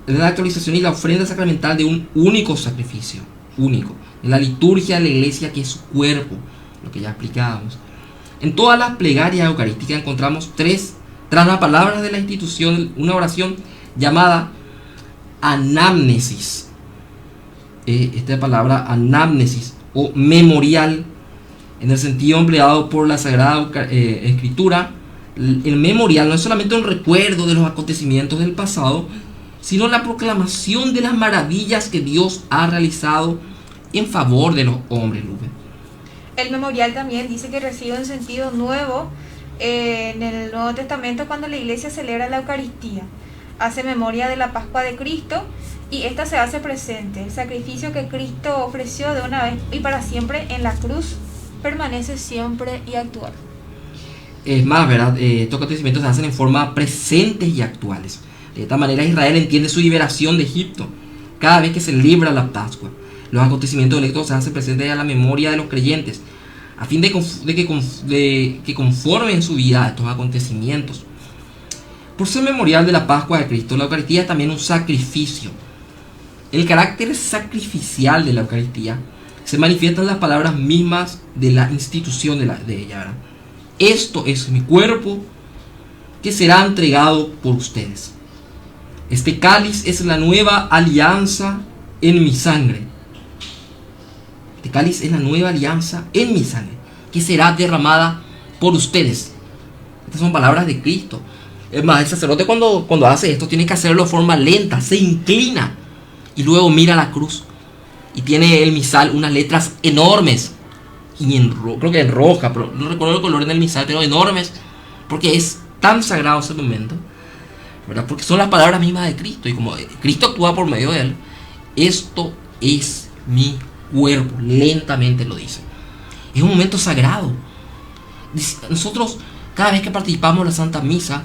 la actualización y la ofrenda sacramental de un único sacrificio, único, en la liturgia de la iglesia, que es su cuerpo, lo que ya explicábamos. En todas las plegarias eucarísticas encontramos tras las palabras de la institución, una oración llamada anamnesis. Esta palabra anamnesis o memorial, en el sentido empleado por la Sagrada Escritura, el memorial no es solamente un recuerdo de los acontecimientos del pasado, sino la proclamación de las maravillas que Dios ha realizado en favor de los hombres, Lupe. El memorial también dice que recibe un sentido nuevo en el Nuevo Testamento, cuando la iglesia celebra la Eucaristía. Hace memoria de la Pascua de Cristo, y esta se hace presente. El sacrificio que Cristo ofreció de una vez y para siempre en la cruz permanece siempre y actual. Es más, ¿verdad? Estos acontecimientos se hacen en forma presentes y actuales. De esta manera Israel entiende su liberación de Egipto cada vez que celebra la Pascua. Los acontecimientos de Egipto se hacen presentes a la memoria de los creyentes, a fin de que conformen su vida a estos acontecimientos. Por ser memorial de la Pascua de Cristo, la Eucaristía es también un sacrificio. El carácter sacrificial de la Eucaristía se manifiesta en las palabras mismas de la institución de ella, ¿verdad? Esto es mi cuerpo, que será entregado por ustedes. Este cáliz es la nueva alianza en mi sangre. Este cáliz es la nueva alianza en mi sangre, que será derramada por ustedes. Estas son palabras de Cristo. Es más, el sacerdote cuando hace esto tiene que hacerlo de forma lenta, se inclina y luego mira la cruz y tiene el misal unas letras enormes, y creo que en roja, pero no recuerdo el color del misal, pero enormes, porque es tan sagrado ese momento, ¿verdad? Porque son las palabras mismas de Cristo, y como Cristo actúa por medio de él, esto es mi cuerpo, lentamente lo dice. Es un momento sagrado. Nosotros, cada vez que participamos de la Santa Misa,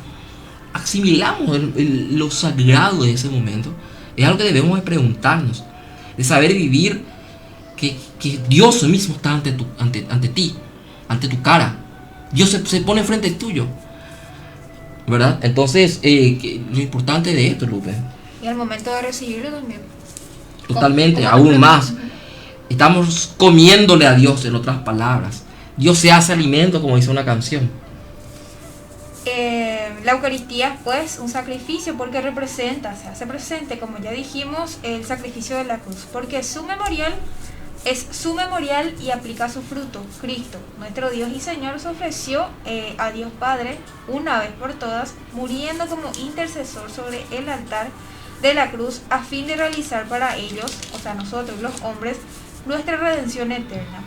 asimilamos lo sagrado de ese momento. Es algo que debemos de preguntarnos, de saber vivir que Dios mismo está ante ti, ante tu cara. Dios se pone frente tuyo, ¿verdad? Entonces, lo importante de esto, Lupe. Y al momento de recibirlo también. Totalmente, aún más. Estamos comiéndole a Dios, en otras palabras. Dios se hace alimento, como dice una canción. La Eucaristía, pues, un sacrificio porque se hace presente, como ya dijimos, el sacrificio de la cruz. Porque es su memorial y aplica su fruto. Cristo, nuestro Dios y Señor, se ofreció a Dios Padre una vez por todas, muriendo como intercesor sobre el altar de la cruz a fin de realizar para ellos, o sea, nosotros los hombres, nuestra redención eterna.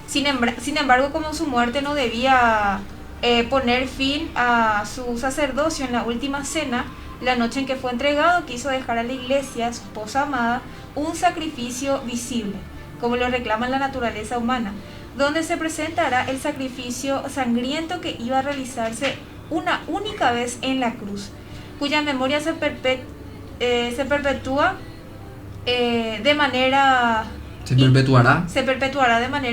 Sin embargo, como su muerte no debía poner fin a su sacerdocio en la última cena, la noche en que fue entregado, quiso dejar a la iglesia, su esposa amada, un sacrificio visible, como lo reclama la naturaleza humana, donde se presentará el sacrificio sangriento que iba a realizarse una única vez en la cruz, cuya memoria se perpetuará de manera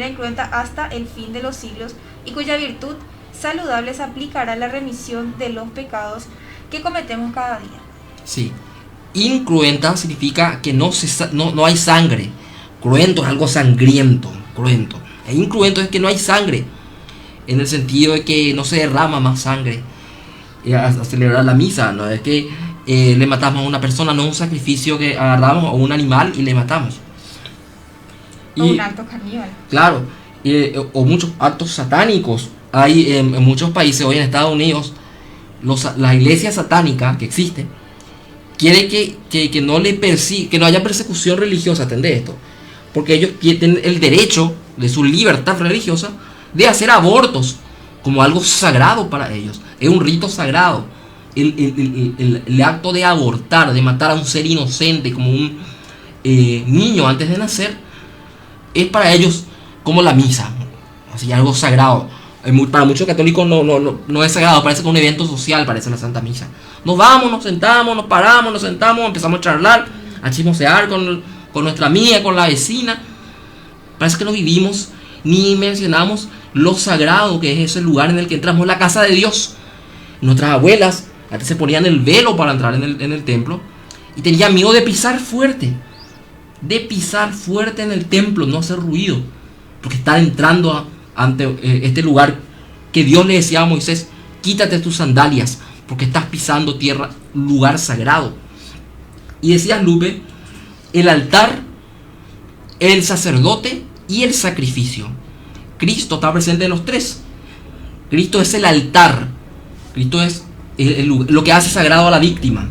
incruenta hasta el fin de los siglos, y cuya virtud saludable se aplicará a la remisión de los pecados que cometemos cada día. Sí, incruenta significa que no hay sangre. Cruento es algo sangriento, cruento. E incruento es que no hay sangre, en el sentido de que no se derrama más sangre a celebrar la misa. No es que le matamos a una persona, no es un sacrificio que agarramos a un animal y le matamos. O un acto caníbal. Claro, o muchos actos satánicos. Hay en muchos países, hoy en Estados Unidos, la iglesia satánica que existe quiere que no haya persecución religiosa. Atendé esto, porque ellos tienen el derecho de su libertad religiosa de hacer abortos como algo sagrado para ellos. Es un rito sagrado el acto de abortar, de matar a un ser inocente como un niño antes de nacer, es para ellos como la misa, así, algo sagrado. Para muchos católicos no es sagrado, parece que un evento social, parece la Santa Misa. Nos vamos, nos sentamos, nos paramos, nos sentamos, empezamos a charlar, a chismosear con nuestra amiga, con la vecina. Parece que no vivimos ni mencionamos lo sagrado que es ese lugar en el que entramos, la casa de Dios. Nuestras abuelas antes se ponían el velo para entrar en el templo y tenían miedo de pisar fuerte en el templo, no hacer ruido, porque están entrando ante este lugar que Dios le decía a Moisés: quítate tus sandalias porque estás pisando tierra, lugar sagrado. Y decías, Lupe, el altar, el sacerdote y el sacrificio. Cristo está presente en los tres. Cristo es el altar, Cristo es lo que hace sagrado a la víctima,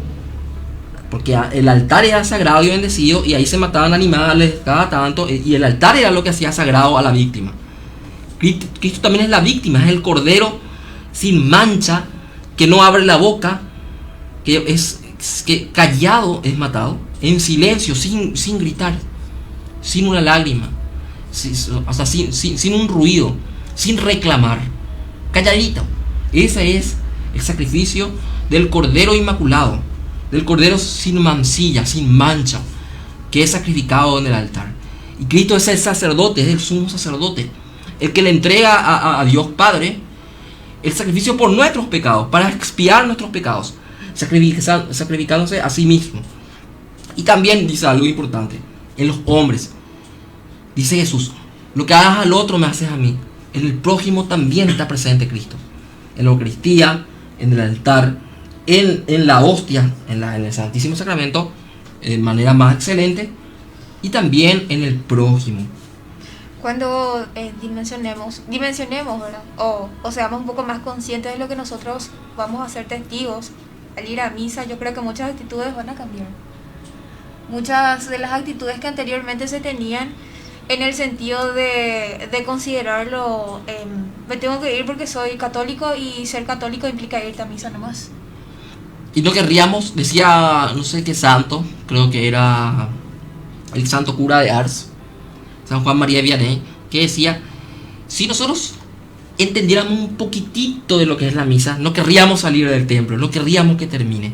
porque el altar era sagrado y bendecido, y ahí se mataban animales cada tanto, y el altar era lo que hacía sagrado a la víctima. Cristo también es la víctima, es el cordero sin mancha, que no abre la boca, que callado es matado, en silencio, sin gritar, sin una lágrima, hasta sin un ruido, sin reclamar, calladito. Ese es el sacrificio del cordero inmaculado, del cordero sin mancilla, sin mancha, que es sacrificado en el altar. Y Cristo es el sacerdote, es el sumo sacerdote, el que le entrega a Dios Padre el sacrificio por nuestros pecados, para expiar nuestros pecados, sacrificándose a sí mismo. Y también dice algo importante en los hombres. Dice Jesús: lo que hagas al otro me haces a mí. En el prójimo también está presente Cristo, en la Eucaristía, en el altar, en la hostia, en el Santísimo Sacramento, de manera más excelente, y también en el prójimo. Cuando dimensionemos, ¿verdad? O seamos un poco más conscientes de lo que nosotros vamos a ser testigos al ir a misa, yo creo que muchas actitudes van a cambiar. muchas de las actitudes que anteriormente se tenían en el sentido de considerarlo, me tengo que ir porque soy católico y ser católico implica irte a misa nomás. Y no querríamos, decía no sé qué santo, creo que era el santo cura de Ars, San Juan María Vianney, que decía, si nosotros entendiéramos un poquitito de lo que es la misa, no querríamos salir del templo, no querríamos que termine.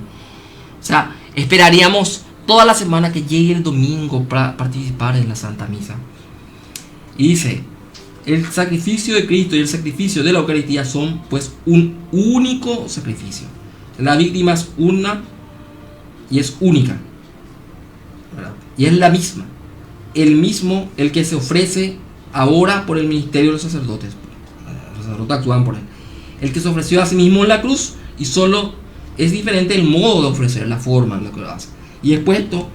O sea, esperaríamos toda la semana que llegue el domingo para participar en la Santa Misa. Y dice, el sacrificio de Cristo y el sacrificio de la Eucaristía son pues un único sacrificio. La víctima es una y es única, ¿verdad? Y es la misma. El mismo, el que se ofrece ahora por el ministerio de los sacerdotes. Los sacerdotes actúan por él. El que se ofreció a sí mismo en la cruz, y solo es diferente el modo de ofrecer, la forma en la que lo hace. Y puesto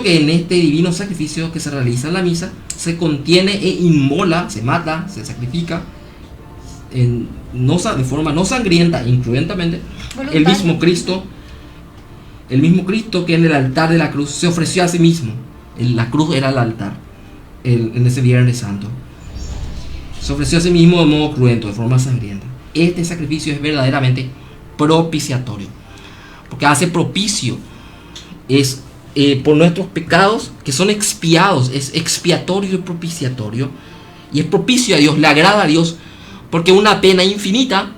que en este divino sacrificio que se realiza en la misa, se contiene e inmola, se mata, se sacrifica, de forma no sangrienta, incruentamente, el mismo Cristo que en el altar de la cruz se ofreció a sí mismo. La cruz era el altar en ese Viernes Santo. Se ofreció a sí mismo de modo cruento, de forma sangrienta. Este sacrificio es verdaderamente propiciatorio, porque hace propicio, es por nuestros pecados que son expiados, es expiatorio y propiciatorio, y es propicio a Dios, le agrada a Dios, porque una pena infinita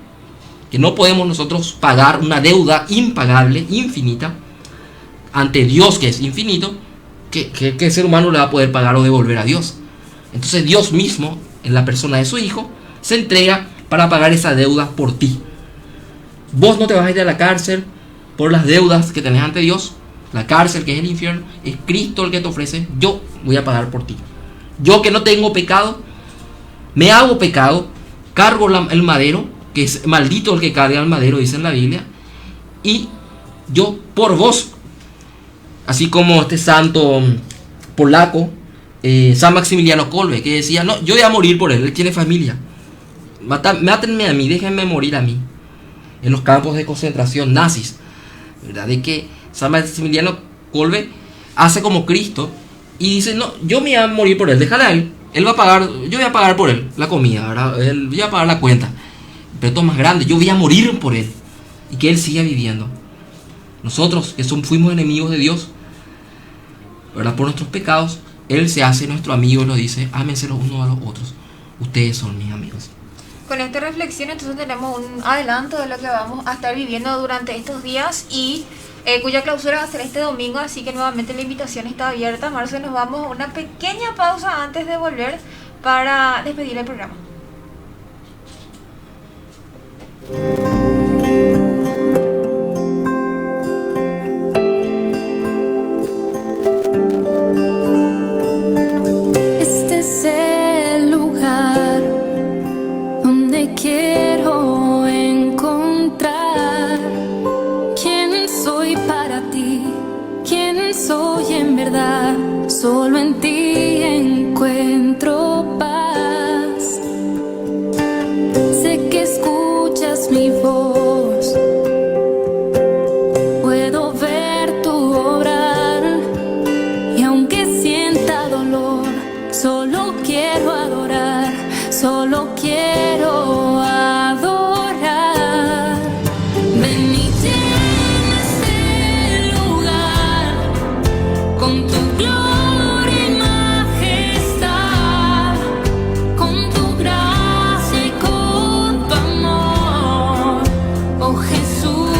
que no podemos nosotros pagar, una deuda impagable, infinita, ante Dios que es infinito, que el ser humano le va a poder pagar o devolver a Dios. Entonces Dios mismo, en la persona de su Hijo, se entrega para pagar esa deuda por ti. Vos no te vas a ir a la cárcel por las deudas que tenés ante Dios. La cárcel, que es el infierno, es Cristo el que te ofrece. Yo voy a pagar por ti. Yo que no tengo pecado, me hago pecado, cargo el madero, que es maldito el que carga el madero, dice en la Biblia, y yo por vos, así como este santo polaco, San Maximiliano Kolbe, que decía, no, yo voy a morir por él tiene familia, mátenme a mí, déjenme morir a mí, en los campos de concentración nazis, ¿verdad? De que San Maximiliano Kolbe hace como Cristo y dice, no, yo me voy a morir por él, déjale a él. Él va a pagar, yo voy a pagar por él la comida, ¿verdad? Él voy a pagar la cuenta. Pero esto es más grande, yo voy a morir por él. Y que él siga viviendo. Nosotros, que fuimos enemigos de Dios, ¿verdad? Por nuestros pecados, Él se hace nuestro amigo y nos dice, ámense los unos a los otros. Ustedes son mis amigos. Con esta reflexión entonces tenemos un adelanto de lo que vamos a estar viviendo durante estos días y cuya clausura va a ser este domingo, así que nuevamente la invitación está abierta. Marce, nos vamos a una pequeña pausa antes de volver para despedir el programa. Este es el lugar donde quiero encontrar quién soy para ti, quién soy en verdad. Solo en ti encuentro paz. Sé que escuchas mi voz, puedo ver tu obrar, y aunque sienta dolor, solo quiero adorar, solo quiero adorar. Ven y llena este lugar con tu gloria y majestad, con tu gracia y con tu amor, oh Jesús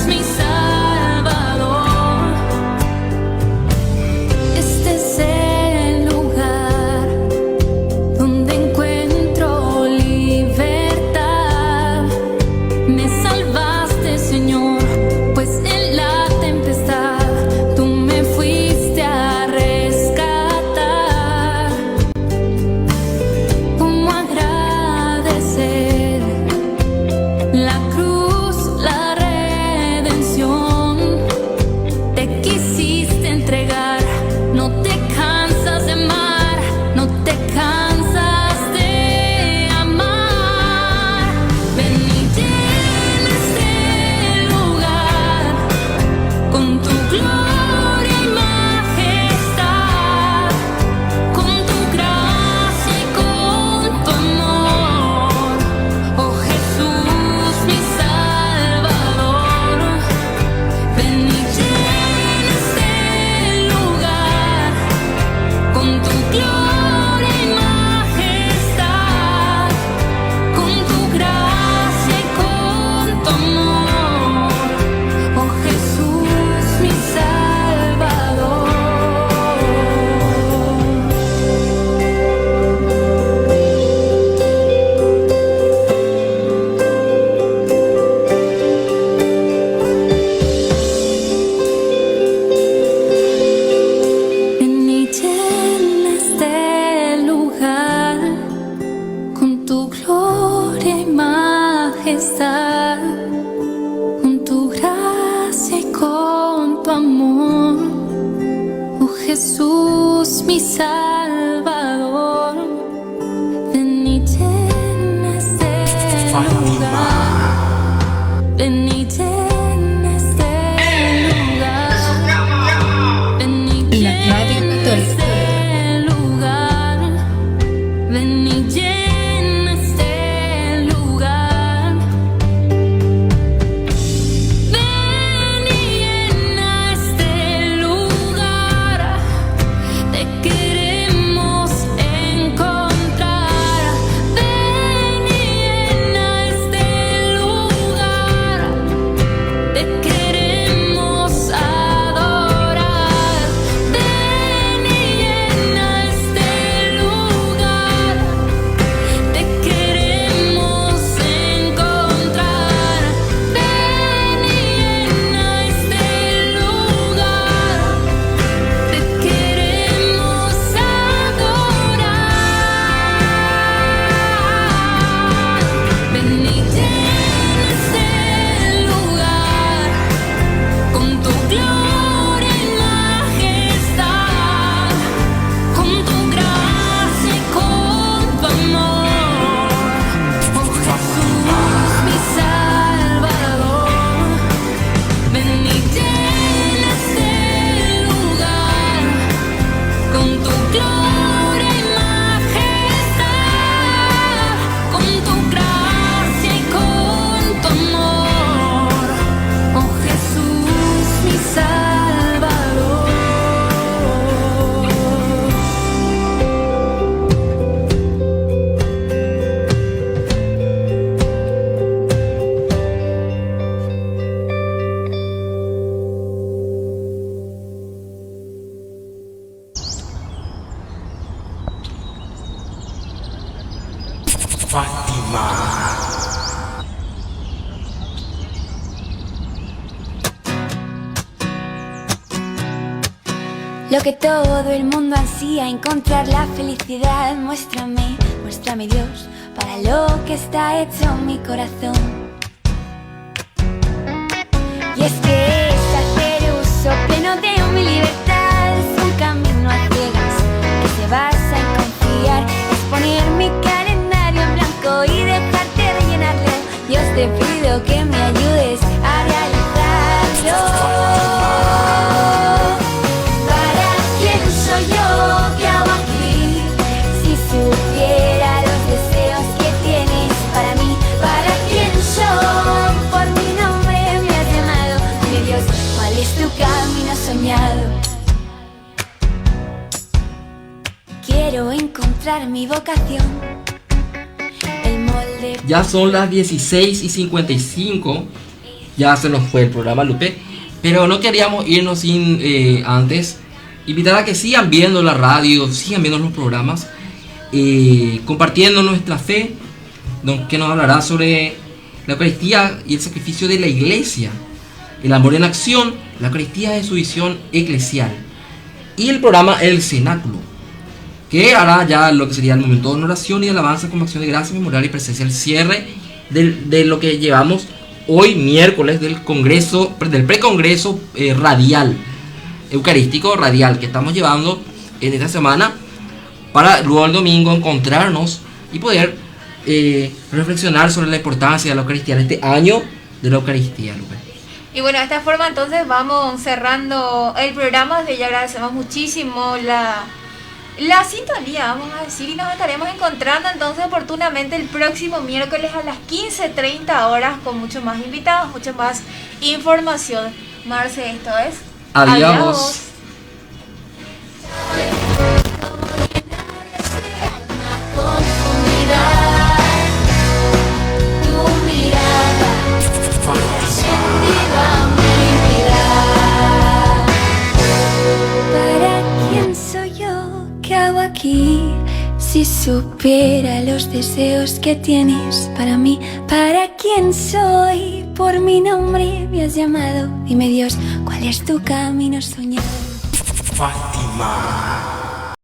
mi Salvador. Este es el lugar donde encuentro libertad. Me salvaste, Señor, pues en la tempestad tú me fuiste a rescatar. Jesús, mi Salvador, ven y llena este lugar. Ven y llena este lugar. Ven y llena este lugar. Ven y llena este lugar. Ven y llena este lugar. Te queremos encontrar. Ven y llena este lugar. Te queremos adorar. Ven y llena este lugar. Te queremos encontrar. Ven y llena este lugar. Te queremos adorar. Ven y llena este lugar con tu gloria y majestad, con tu gracia y con tu amor. Oh Jesús, mi Salvador, ven y llena este lugar con tu gloria y majestad, con tu gracia y con tu amor. Oh Jesús, mi Salvador. Lo que todo el mundo ansía, encontrar la felicidad. Muéstrame, muéstrame Dios, para lo que está hecho mi corazón. Y es que es hacer uso pleno de mi libertad. Es un camino a ciegas que se basa en confiar. Es poner mi calendario en blanco y dejarte rellenarlo. Dios, te pido que me ayudes a realizarlo. ¿Para quién soy yo? ¿Qué hago aquí? Si supiera los deseos que tienes para mí. ¿Para quién soy? Por mi nombre me has llamado. Dime Dios, ¿cuál es tu camino soñado? Quiero encontrar mi vocación. El molde. Ya son las 16:55. Ya se nos fue el programa, Lupe. Pero no queríamos irnos sin antes invitar a que sigan viendo la radio, sigan viendo los programas, compartiendo nuestra fe, que nos hablará sobre la Eucaristía y el sacrificio de la Iglesia, el amor en acción, la Eucaristía en su visión eclesial, y el programa El Cenáculo, que hará ya lo que sería el momento de oración y de alabanza con acción de gracia, memorial y presencia, el cierre de lo que llevamos hoy miércoles del congreso, del precongreso radial, eucarístico radial, que estamos llevando en esta semana, para luego el domingo encontrarnos y poder reflexionar sobre la importancia de la Eucaristía en este año de la Eucaristía, Lupe. Y bueno, de esta forma entonces vamos cerrando el programa. Desde ya agradecemos muchísimo la sintonía, vamos a decir, y nos estaremos encontrando entonces oportunamente el próximo miércoles a las 15:30 horas con mucho más invitados, mucho más información. Marce, esto es Adiós. ¿Para quién soy yo? ¿Qué hago aquí? Si supiera los deseos que tienes para mí. ¿Para quién soy? Por mi nombre me has llamado. Dime Dios, ¿cuál es tu camino soñado? Fátima.